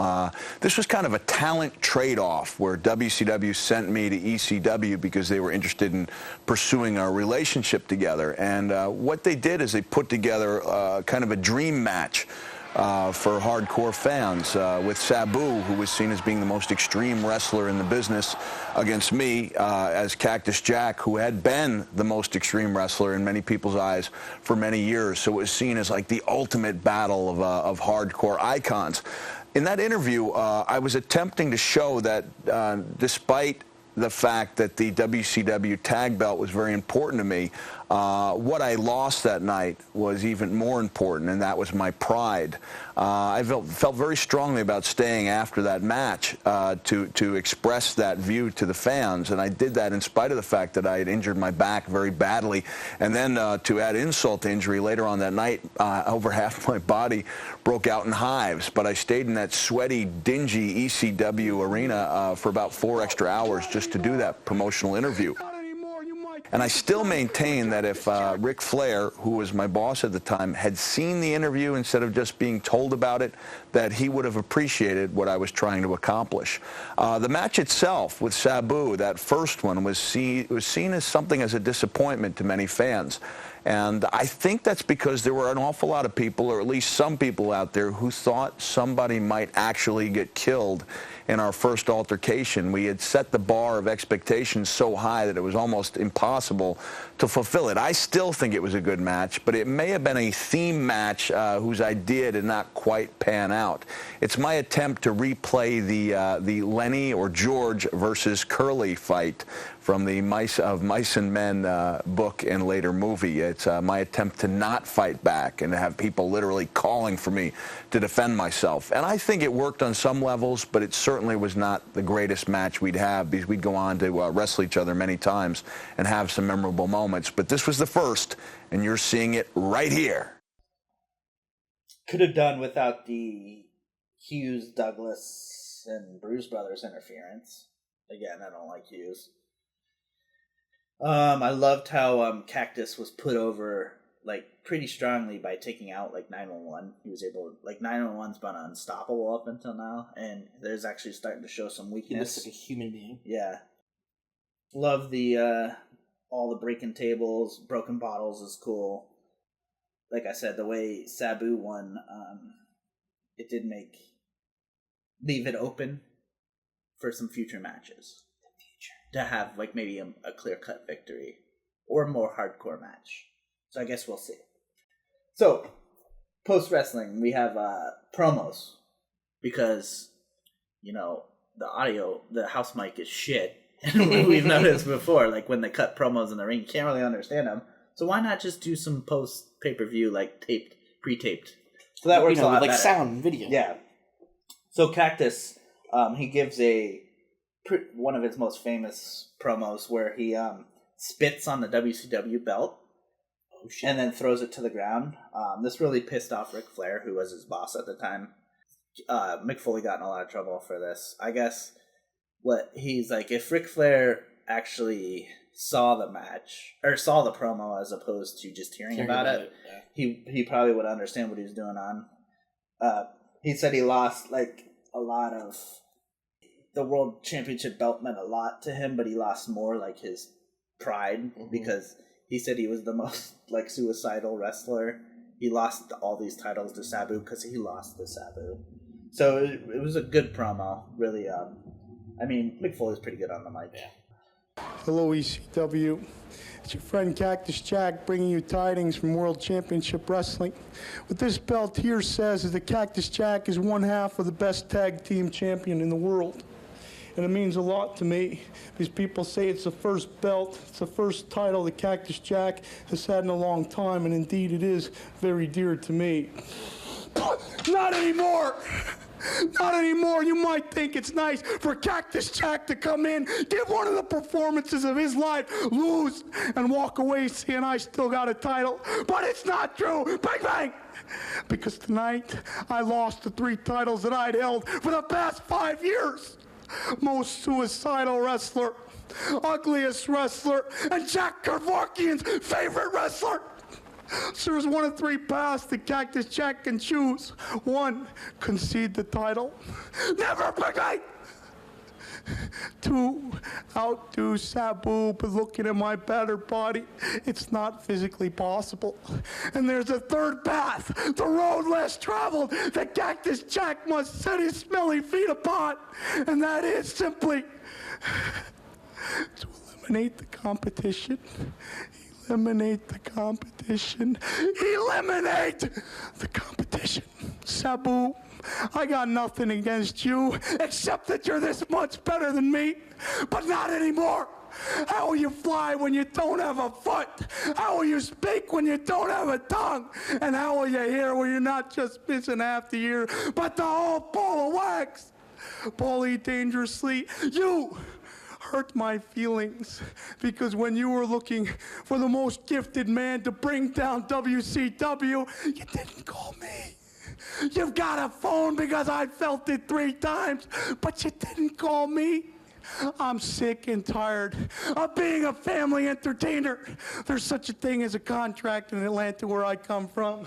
This was kind of a talent trade-off where WCW sent me to ECW because they were interested in pursuing a relationship together. And what they did is they put together kind of a dream match for hardcore fans with Sabu, who was seen as being the most extreme wrestler in the business, against me as Cactus Jack, who had been the most extreme wrestler in many people's eyes for many years. So it was seen as like the ultimate battle of hardcore icons. In that interview, I was attempting to show that despite the fact that the WCW tag belt was very important to me, what I lost that night was even more important, and that was my pride. I felt very strongly about staying after that match to express that view to the fans, and I did that in spite of the fact that I had injured my back very badly. And then to add insult to injury, later on that night, over half my body broke out in hives, but I stayed in that sweaty, dingy ECW arena for about 4 extra hours just to do that promotional interview. And I still maintain that if Ric Flair, who was my boss at the time, had seen the interview instead of just being told about it, that he would have appreciated what I was trying to accomplish. The match itself with Sabu, that first one, was seen as something as a disappointment to many fans. And I think that's because there were an awful lot of people, or at least some people out there, who thought somebody might actually get killed in our first altercation. We had set the bar of expectations so high that it was almost impossible to fulfill it. I still think it was a good match, but it may have been a theme match whose idea did not quite pan out. It's my attempt to replay the Lenny or George versus Curly fight from the Mice and Men book and later movie. It's my attempt to not fight back and to have people literally calling for me to defend myself. And I think it worked on some levels, but it certainly was not the greatest match we'd have, because we'd go on to wrestle each other many times and have some memorable moments. But this was the first, and you're seeing it right here. Could have done without the Hughes, Douglas, and Bruce Brothers interference. Again, I don't like Hughes. I loved how Cactus was put over like pretty strongly by taking out like 911. He was able, like 911's been unstoppable up until now, and there's actually starting to show some weakness. He looks like a human being. Yeah. Love the all the breaking tables, broken bottles is cool. Like I said, the way Sabu won, it did leave it open for some future matches. To have like maybe a clear-cut victory or a more hardcore match. So I guess we'll see. So, post-wrestling, we have promos. Because, you know, the house mic is shit. And we've noticed before, like when they cut promos in the ring, you can't really understand them. So why not just do some post-pay-per-view, like pre-taped? So that works a lot better. Like sound and video. Yeah. So Cactus, he gives one of his most famous promos where he spits on the WCW belt and then throws it to the ground. This really pissed off Ric Flair, who was his boss at the time. Mick Foley got in a lot of trouble for this. I guess what he's like, if Ric Flair actually saw the match or saw the promo as opposed to just hearing about it, yeah, he probably would understand what he was doing on. He said he lost like a lot of the world championship belt meant a lot to him, but he lost more like his pride, because he said he was the most like suicidal wrestler. He lost all these titles to Sabu because he lost to Sabu. So it was a good promo, really. I mean, Mick Foley's pretty good on the mic. Yeah. Hello, ECW. It's your friend Cactus Jack bringing you tidings from World Championship Wrestling. What this belt here says is that Cactus Jack is one half of the best tag team champion in the world. And it means a lot to me, because people say it's the first belt, it's the first title that Cactus Jack has had in a long time, and indeed it is very dear to me. Not anymore! Not anymore. You might think it's nice for Cactus Jack to come in, give one of the performances of his life, lose, and walk away saying I still got a title. But it's not true. Bang, bang! Because tonight, I lost the 3 titles that I'd held for the past 5 years. most suicidal wrestler, ugliest wrestler, and Jack Kevorkian's favorite wrestler. So there's one of three paths that Cactus Jack can choose. One, concede the title. Never forget. Two, outdo Sabu, but looking at my battered body, it's not physically possible. And there's a third path, the road less traveled, that Cactus Jack must set his smelly feet upon. And that is simply to eliminate the competition. Eliminate the competition. Eliminate the competition. Sabu, I got nothing against you, except that you're this much better than me, but not anymore. How will you fly when you don't have a foot? How will you speak when you don't have a tongue? And how will you hear when you're not just missing half the ear, but the whole ball of wax? Paulie Dangerously, you hurt my feelings, because when you were looking for the most gifted man to bring down WCW, you didn't call me. You've got a phone because I felt it 3 times, but you didn't call me. I'm sick and tired of being a family entertainer. There's such a thing as a contract in Atlanta where I come from,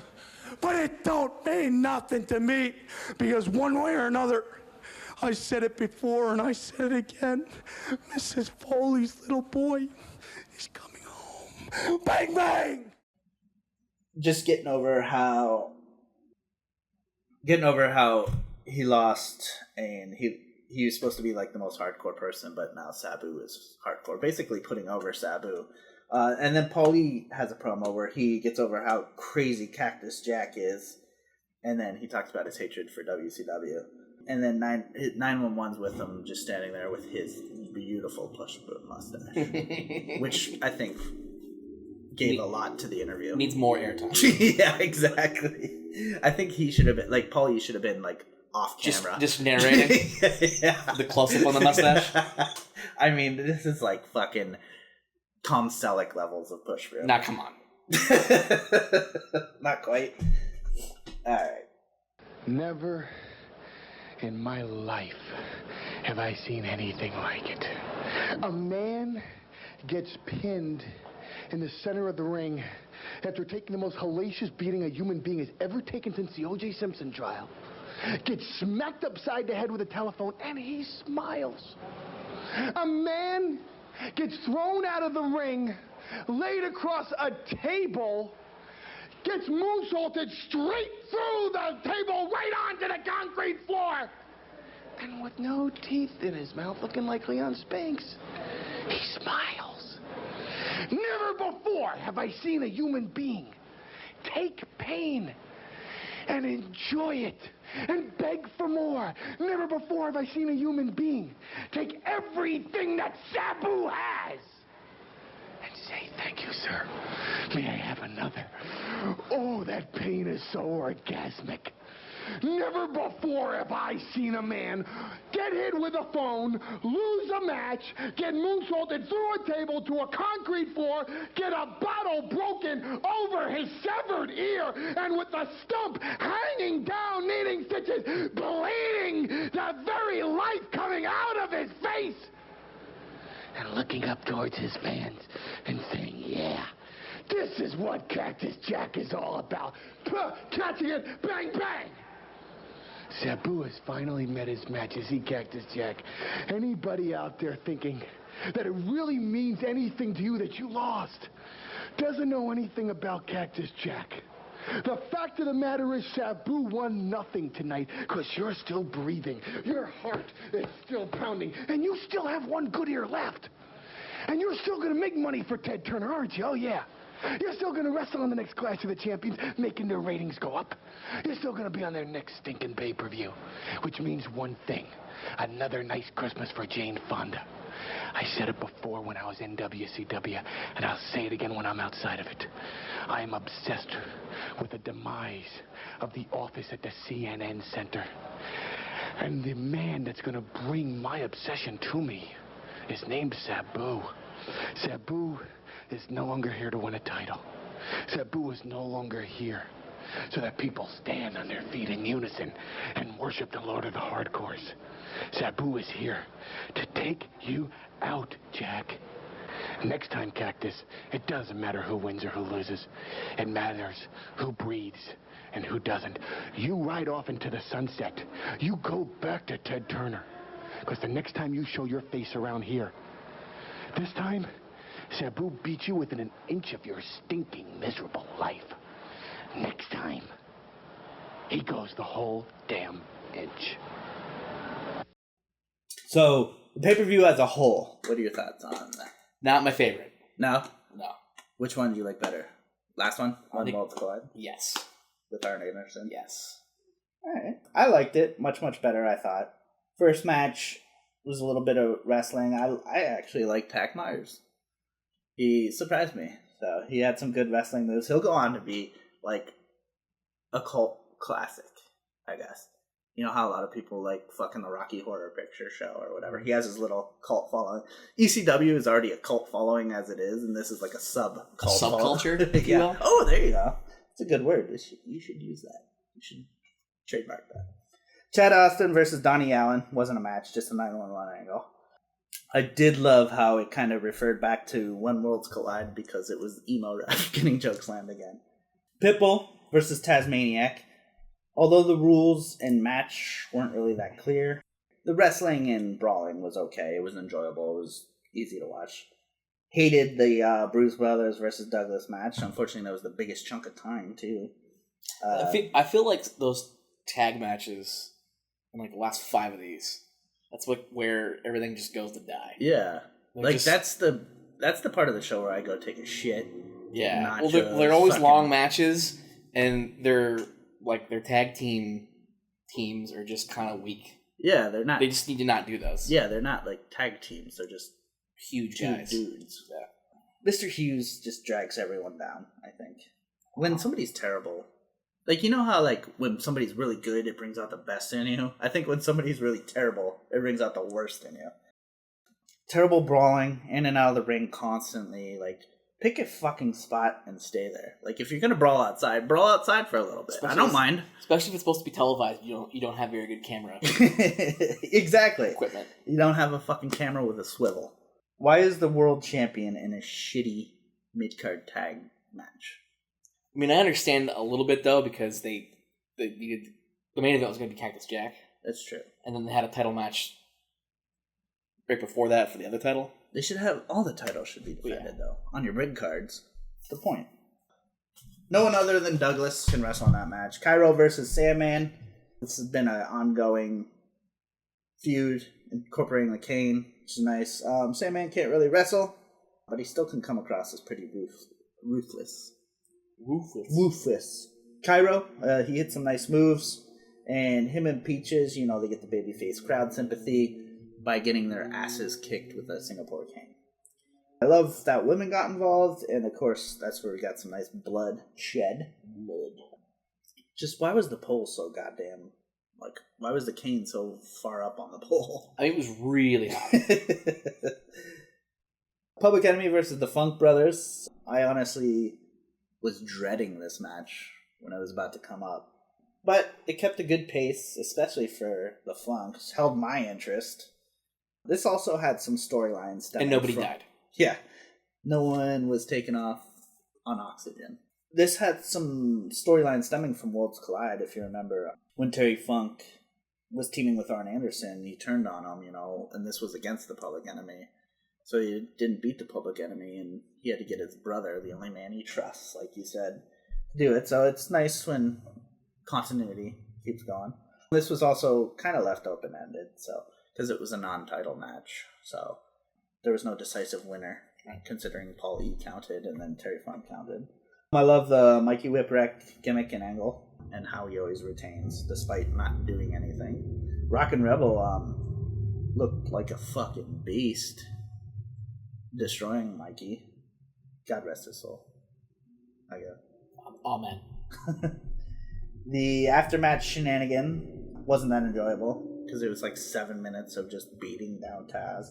but it don't mean nothing to me, because one way or another, I said it before and I said it again, Mrs. Foley's little boy is coming home. Bang, bang! Just getting over how he lost, and he was supposed to be like the most hardcore person, but now Sabu is hardcore, basically putting over Sabu. And then Paulie has a promo where he gets over how crazy Cactus Jack is, and then he talks about his hatred for WCW. And then 911's with him, just standing there with his beautiful push-boot mustache, which I think gave a lot to the interview. Needs more airtime. Yeah, exactly. I think he should have been, like, Paulie should have been, like, off camera. Just narrating? Yeah. The close-up on the mustache? I mean, this is like fucking Tom Selleck levels of push room. Nah, come on. Not quite. Alright. Never in my life have I seen anything like it. A man gets pinned in the center of the ring after taking the most hellacious beating a human being has ever taken since the O.J. Simpson trial. Gets smacked upside the head with a telephone, and he smiles. A man gets thrown out of the ring, laid across a table, gets moonsaulted straight through the table, right onto the concrete floor. And with no teeth in his mouth, looking like Leon Spinks, he smiles. Never before have I seen a human being take pain and enjoy it and beg for more. Never before have I seen a human being take everything that Sabu has and say, "Thank you, sir. May I have another?" Oh, that pain is so orgasmic. Never before have I seen a man get hit with a phone, lose a match, get moonsaulted through a table to a concrete floor, get a bottle broken over his severed ear, and with the stump hanging down, needing stitches, bleeding, the very life coming out of his face, and looking up towards his fans and saying, "Yeah, this is what Cactus Jack is all about. Catching it, bang, bang." Sabu has finally met his match. Is he, Cactus Jack? Anybody out there thinking that it really means anything to you that you lost doesn't know anything about Cactus Jack. The fact of the matter is Sabu won nothing tonight because you're still breathing. Your heart is still pounding, and you still have one good ear left. And you're still going to make money for Ted Turner, aren't you? Oh, yeah. You're still going to wrestle on the next Clash of the Champions, making their ratings go up. You're still going to be on their next stinking pay-per-view, which means one thing: another nice Christmas for Jane Fonda. I said it before when I was in WCW, and I'll say it again when I'm outside of it. I am obsessed with the demise of the office at the CNN Center. And the man that's going to bring my obsession to me is named Sabu. Sabu is no longer here to win a title. Sabu is no longer here so that people stand on their feet in unison and worship the Lord of the Hardcores. Sabu is here to take you out, Jack. Next time, Cactus, it doesn't matter who wins or who loses. It matters who breathes and who doesn't. You ride off into the sunset. You go back to Ted Turner. Because the next time you show your face around here, this time, Sabu beat you within an inch of your stinking, miserable life. Next time, he goes the whole damn inch. So, the pay-per-view as a whole, what are your thoughts on that? Not my favorite. No? No. Which one do you like better? Last one? One Worlds Collide? Yes. With Arn Anderson? Yes. Alright. I liked it. Much, much better, I thought. First match was a little bit of wrestling. I actually like Hack Myers. He surprised me. So, he had some good wrestling moves. He'll go on to be, like, a cult classic, I guess. You know how a lot of people like fucking the Rocky Horror Picture Show or whatever. He has his little cult following. ECW is already a cult following as it is, and this is like a sub-cult subculture, if you yeah. will. Oh, there you go. It's a good word. You should use that. You should trademark that. Chad Austin versus Donnie Allen wasn't a match, just a 911 angle. I did love how it kind of referred back to When Worlds Collide because it was emo rap getting chokeslammed again. Pitbull versus Tasmaniac. Although the rules and match weren't really that clear, the wrestling and brawling was okay. It was enjoyable. It was easy to watch. Hated the Bruce Brothers versus Douglas match. Unfortunately, that was the biggest chunk of time, too. I feel like those tag matches, in like the last 5 of these, that's where everything just goes to die. Yeah. That's the part of the show where I go take a shit. Yeah. Well, they're always long matches, and their tag teams are just kind of weak. Yeah, they're not. They just need to not do those. Yeah, they're not like tag teams. They're just huge two guys. dudes. Yeah. Mr. Hughes just drags everyone down, I think. When somebody's terrible, like, you know how, like, when somebody's really good, it brings out the best in you? I think when somebody's really terrible, it brings out the worst in you. Terrible brawling, in and out of the ring constantly, like, pick a fucking spot and stay there. Like, if you're gonna brawl outside for a little bit. I don't mind. Especially if it's supposed to be televised. You don't have very good camera. Exactly. Equipment. You don't have a fucking camera with a swivel. Why is the world champion in a shitty mid-card tag match? I mean, I understand a little bit, though, because they needed... The main event was going to be Cactus Jack. That's true. And then they had a title match right before that for the other title. They should have... All the titles should be defended, though. On your rig cards. That's the point. No one other than Douglas can wrestle in that match. Cairo versus Sandman. This has been an ongoing feud incorporating the cane, which is nice. Sandman can't really wrestle, but he still can come across as pretty ruthless. Ruthless. Cairo, he hit some nice moves, and him and Peaches, you know, they get the babyface crowd sympathy by getting their asses kicked with a Singapore cane. I love that women got involved, and of course, that's where we got some nice blood shed. Just, why was the pole so goddamn... Like, why was the cane so far up on the pole? I mean, it was really hot. Public Enemy versus the Funk Brothers. I honestly was dreading this match when it was about to come up. But it kept a good pace, especially for the Funks. Held my interest. This also had some storylines. And nobody died. Yeah. No one was taken off on oxygen. This had some storylines stemming from Worlds Collide, if you remember. When Terry Funk was teaming with Arn Anderson, he turned on him, you know, and this was against the Public Enemy. So he didn't beat the Public Enemy, and he had to get his brother, the only man he trusts, like you said, to do it. So it's nice when continuity keeps going. This was also kind of left open-ended, so because it was a non-title match. So there was no decisive winner, considering Paul E. counted and then Terry Funk counted. I love the Mikey Whipwreck gimmick and angle, and how he always retains, despite not doing anything. Rockin' Rebel looked like a fucking beast, destroying Mikey. God rest his soul. I guess. Amen. The aftermatch shenanigan wasn't that enjoyable, because it was like 7 minutes of just beating down Taz.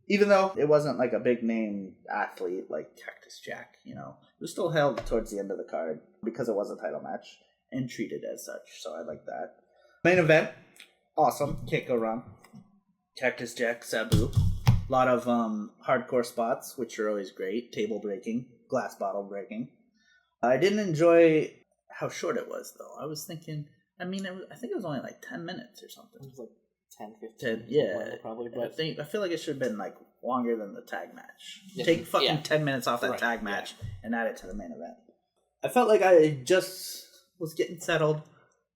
Even though it wasn't like a big name athlete like Cactus Jack, you know, it was still held towards the end of the card because it was a title match and treated as such, so I like that. Main event, awesome. Can't go wrong. Cactus Jack, Sabu. A lot of hardcore spots, which are always great. Table breaking, glass bottle breaking. I didn't enjoy how short it was, though. I was thinking, I think it was only like 10 minutes or something. It was like 10, 15. Yeah. Probably. But I feel like it should have been like longer than the tag match. Take fucking 10 minutes off that tag match and add it to the main event. I felt like I just was getting settled,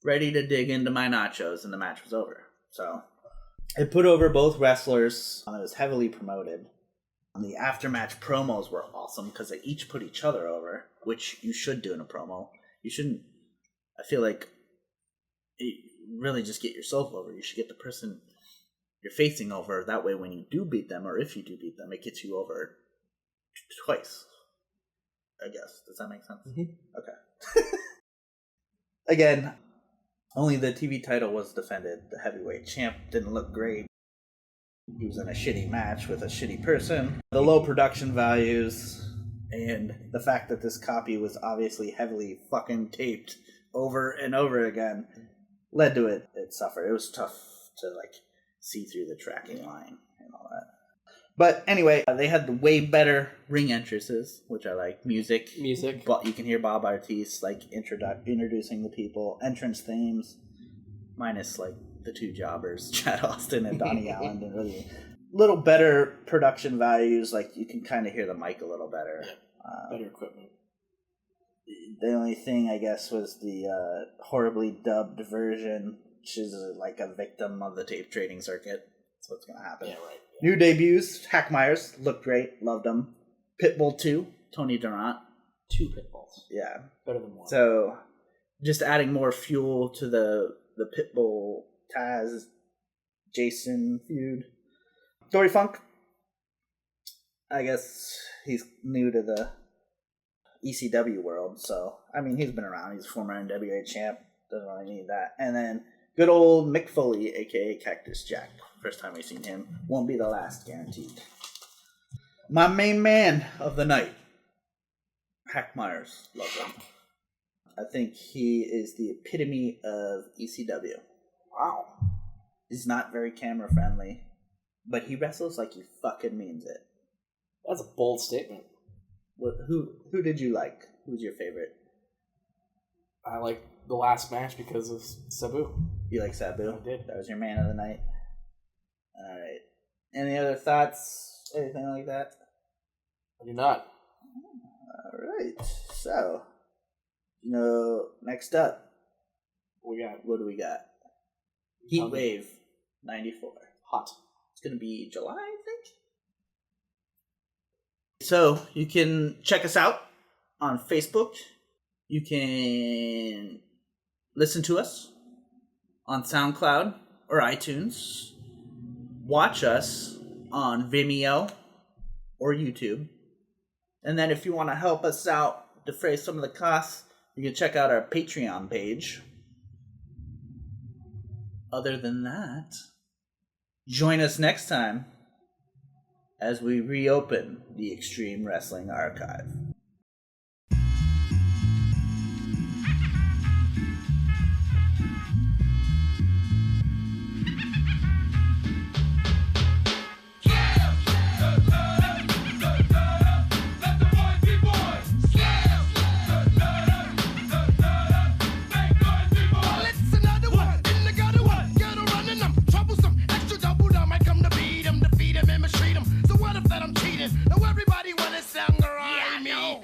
ready to dig into my nachos, and the match was over. So it put over both wrestlers. It was heavily promoted. The after-match promos were awesome because they each put each other over, which you should do in a promo. You shouldn't, I feel like, really just get yourself over. You should get the person you're facing over. That way when you do beat them, or if you do beat them, it gets you over twice, I guess. Does that make sense? Mm-hmm. Okay. Again, only the TV title was defended. The heavyweight champ didn't look great. He was in a shitty match with a shitty person. The low production values and the fact that this copy was obviously heavily fucking taped over and over again led to it suffer. It was tough to see through the tracking line and all that. But anyway, they had the way better ring entrances, which I like. Music. But you can hear Bob Artiste introducing the people. Entrance themes, minus the two jobbers, Chad Austin and Donnie Allen, and really little better production values. You can kind of hear the mic a little better. Yeah, better equipment. The only thing, I guess, was the horribly dubbed version, which is a victim of the tape trading circuit. That's what's going to happen. Yeah, right. New debuts, Hack Myers, looked great, loved them. Pitbull 2, Tony Durant. 2 Pitbulls. Yeah. Better than 1. So, just adding more fuel to the Pitbull, Taz, Jason feud. Dory Funk, I guess he's new to the ECW world, so, he's been around. He's a former NWA champ, doesn't really need that. And then, good old Mick Foley, a.k.a. Cactus Jack. First time we've seen him. Won't be the last, guaranteed. My main man of the night, Hack Myers. Love him. I think he is the epitome of ECW. Wow. He's not very camera friendly, but he wrestles like he fucking means it. That's a bold statement. Who did you like? Who's your favorite? I like the last match because of Sabu. You like Sabu? I did. That was your man of the night? Alright. Any other thoughts? Anything like that? I do not. Alright. So, next up. What do we got? Heat Wave 94. Hot. It's going to be July, I think. So, you can check us out on Facebook. You can listen to us on SoundCloud or iTunes. Watch us on Vimeo or YouTube. And then if you want to help us out, defray some of the costs, you can check out our Patreon page. Other than that, join us next time as we reopen the Extreme Wrestling Archive. So what if that I'm cheating? Now everybody wanna sound me.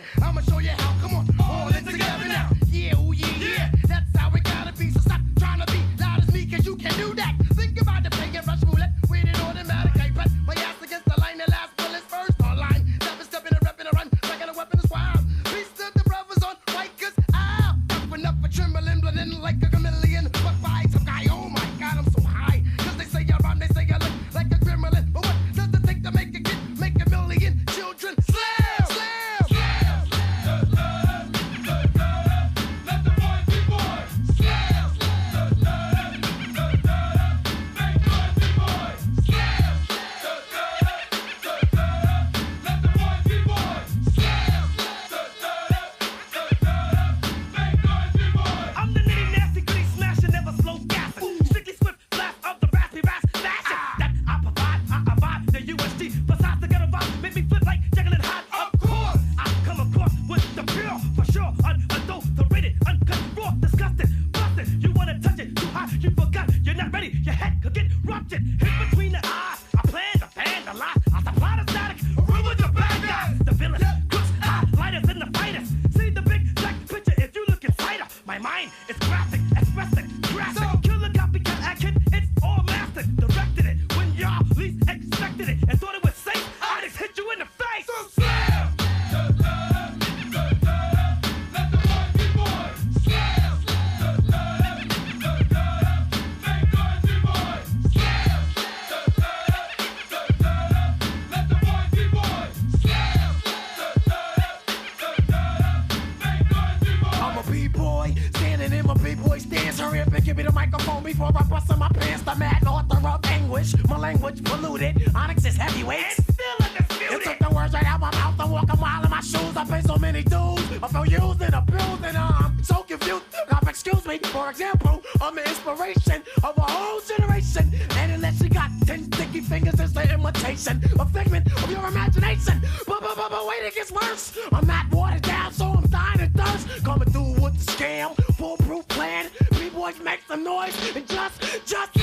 B-boy, standing in my B-boy stance. Hurry up and give me the microphone before I bust in my pants. The mad author of anguish, my language polluted. Onyx is heavyweight. Still undisputed. You took the words right out my mouth and walk a mile in my shoes. I pay so many dues. I feel used and abused and I'm so confused. Now, excuse me, for example, I'm the inspiration of a whole generation. And unless you got 10 sticky fingers, it's the imitation, a figment of your imagination. But wait, it gets worse. I'm not watered down, so I'm dying of thirst. Coming through with the scam, foolproof plan. B-boys make some noise and just